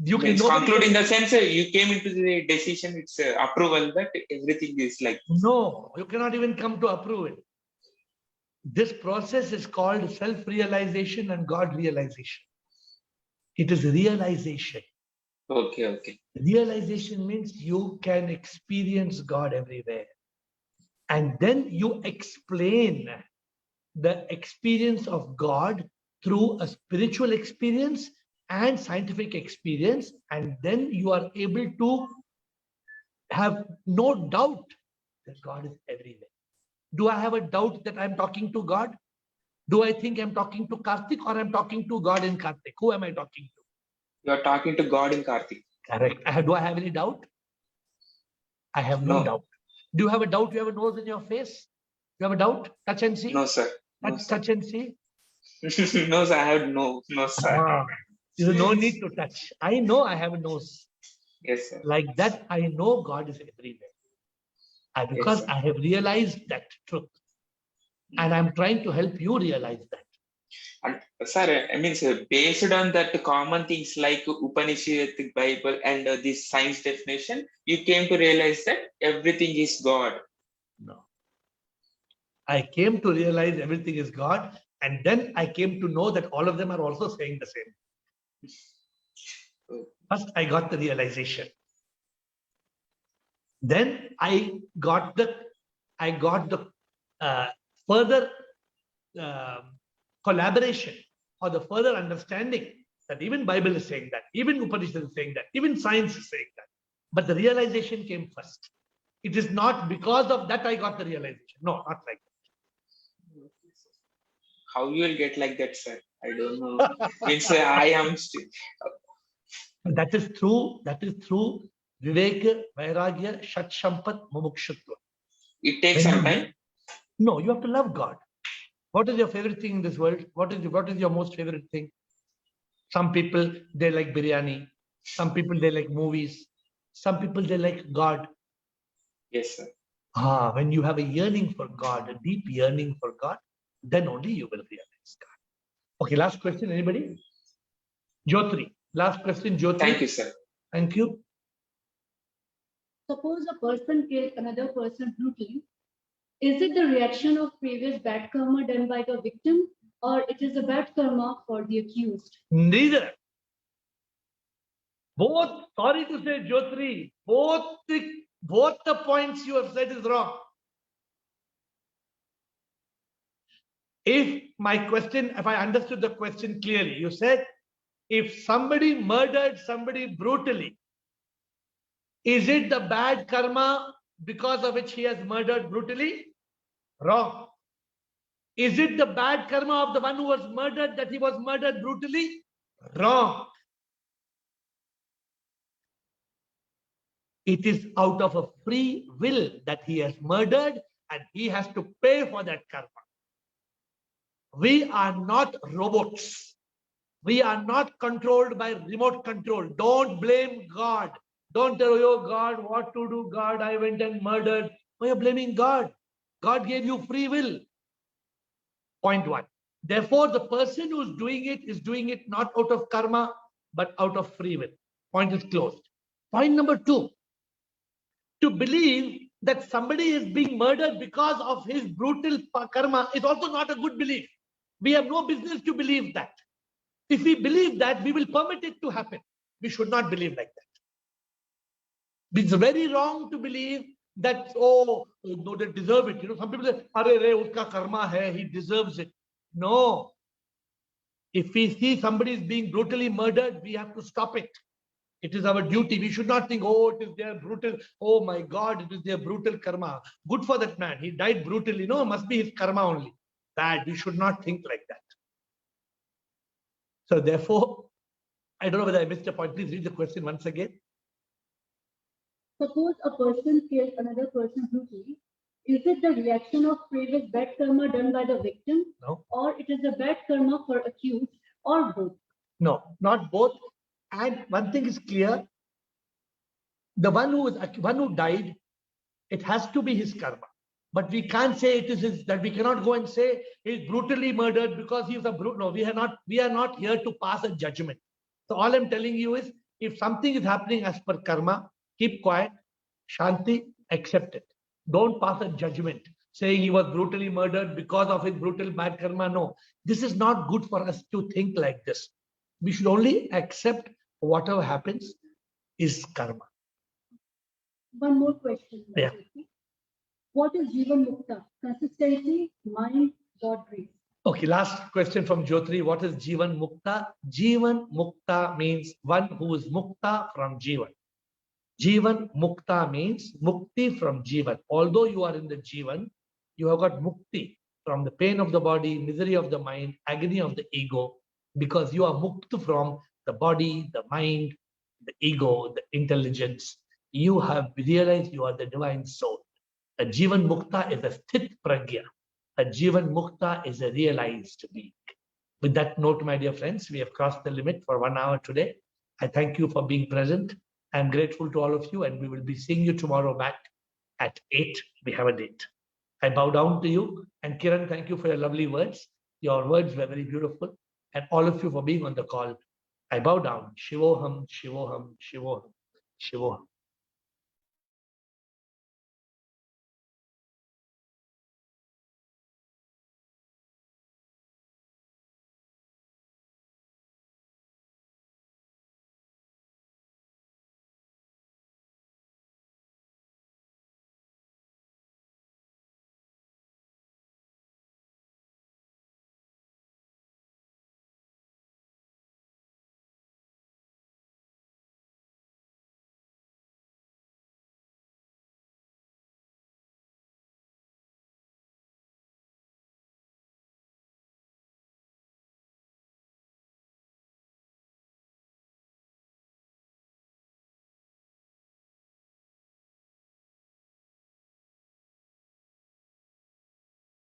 You can conclude in the sense you came into the decision, it's approval that everything is like this. No, you cannot even come to approval. This process is called self-realization and God realization. It is realization. Okay. Realization means you can experience God everywhere. And then you explain the experience of God through a spiritual experience and scientific experience, and then you are able to have no doubt that God is everywhere. Do I have a doubt that I'm talking to God? Do I think I'm talking to Karthik or I'm talking to God in Karthik? Who am I talking to? You are talking to God in Karthik. Correct. Do I have any doubt? I have no No. doubt. Do you have a doubt? You have a nose in your face? You have a doubt? Touch and see. No, sir. No, Touch, sir. touch and see. No, sir. I have no, sir. There's no need to touch. I know I have a nose. Yes, sir. Like that, I know God is everywhere. Because sir. I have realized that truth. And I'm trying to help you realize that. And sir, I mean, sir, based on that common things like Upanishad, Bible, and this science definition, you came to realize that everything is God. No. I came to realize everything is God. And then I came to know that all of them are also saying the same. First, I got the realization. Then I got the further collaboration or the further understanding that even Bible is saying that, even Upanishad is saying that, even science is saying that. But the realization came first. It is not because of that I got the realization. No, not like that. How you will get like that, sir? I don't know. Means I am still. That is through Viveka, Vairagya, Shat Shampat, Mumukshutva. It takes some time. No, you have to love God. What is your favorite thing in this world? What is your most favorite thing? Some people, they like biryani. Some people, they like movies. Some people, they like God. Yes, sir. When you have a yearning for God, a deep yearning for God, then only you will realize God. Okay, last question, anybody? Jyotri. Last question, Jyotri. Thank you, sir. Thank you. Suppose a person kills another person brutally. Is it the reaction of previous bad karma done by the victim, or it is a bad karma for the accused? Neither. Both, sorry to say, Jyotri, both the points you have said is wrong. If I understood the question clearly, you said, if somebody murdered somebody brutally, is it the bad karma because of which he has murdered brutally? Wrong. Is it the bad karma of the one who was murdered that he was murdered brutally? Wrong. It is out of a free will that he has murdered and he has to pay for that karma. We are not robots. We are not controlled by remote control. Don't blame God. Don't tell, oh God, what to do, God, I went and murdered. Oh, you're blaming God. God gave you free will. Point one. Therefore, the person who's doing it is doing it not out of karma, but out of free will. Point is closed. Point number two. To believe that somebody is being murdered because of his brutal karma is also not a good belief. We have no business to believe that. If we believe that, we will permit it to happen. We should not believe like that. It's very wrong to believe that, oh, no, they deserve it. You know, some people say, "Arey re, uska karma hai, he deserves it." No. If we see somebody is being brutally murdered, we have to stop it. It is our duty. We should not think, oh, it is their brutal, oh my God, it is their brutal karma. Good for that man. He died brutally. No, it must be his karma only. Bad. We should not think like that. So therefore, I don't know whether I missed a point. Please read the question once again. Suppose a person kills another person brutally. Is it the reaction of previous bad karma done by the victim? No. Or it is a bad karma for accused, or both? No, not both. And one thing is clear. The one who died, it has to be his karma. But we can't say it is his, that we cannot go and say he's brutally murdered because he's a brute. No, we are not here to pass a judgment. So all I'm telling you is, if something is happening as per karma, keep quiet, shanti, accept it. Don't pass a judgment saying he was brutally murdered because of his brutal bad karma. No, this is not good for us to think like this. We should only accept whatever happens is karma. One more question. Yeah. What is Jivan Mukta? Consistency, mind, God grace. Okay, last question from Jyotri. What is Jivan Mukta? Jivan Mukta means one who is Mukta from Jivan. Jivan Mukta means Mukti from Jivan. Although you are in the Jivan, you have got Mukti from the pain of the body, misery of the mind, agony of the ego, because you are Mukta from the body, the mind, the ego, the intelligence. You have realized you are the divine soul. A Jivan Mukta is a Sthit Pragya. A Jivan Mukta is a realized being. With that note, my dear friends, we have crossed the limit for 1 hour today. I thank you for being present. I'm grateful to all of you, and we will be seeing you tomorrow back at 8. We have a date. I bow down to you. And Kiran, thank you for your lovely words. Your words were very beautiful. And all of you for being on the call. I bow down. Shivoham, Shivoham, Shivoham, Shivoham.